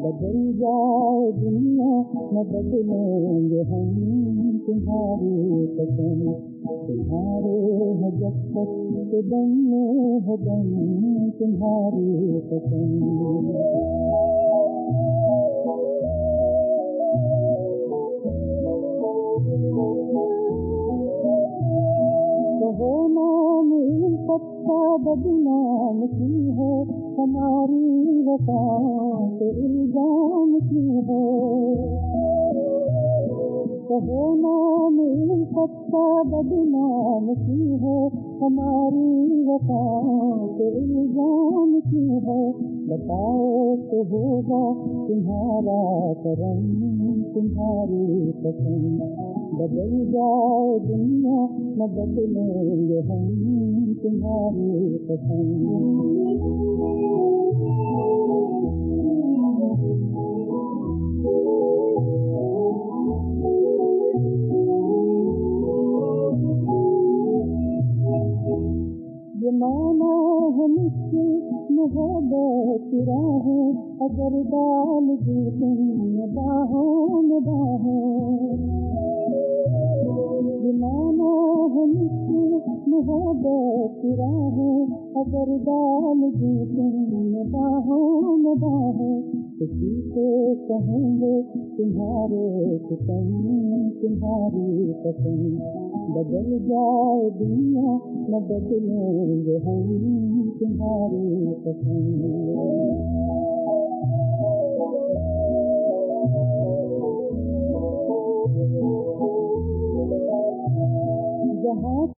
बदल जाए दुनिया न बदलेंगे हम तुम्हारी कसम। तुम्हारे है जब तक के दम में है दम तुम्हारी कसम। कहो नाम सच्चा बदनाम की है, हमारी वफाओं पे इल्जाम की है। कहो नाम सच्चा बदनाम की है, हमारी वफाओं पे इल्जाम की है। बताओ तो होगा तुम्हारा करम तुम्हारी कसम। बदल जाए दुनिया न बदलेंगे हम तुम्हारी कसम। जमाना है मुझसे मोहब्बत की राहें, अगर डाल दी तुमने बाहों में बाहें। जमाना है मुझसे मोहब्बत की राहें, अगर डाल दी तुमने बाहों में बाहें। किसी को कहेंगे तुम्हारे कसम तुम्हारी कसम। बदल जाए दुनिया न बदलेंगे हम तुम्हारी कसम। जहाँ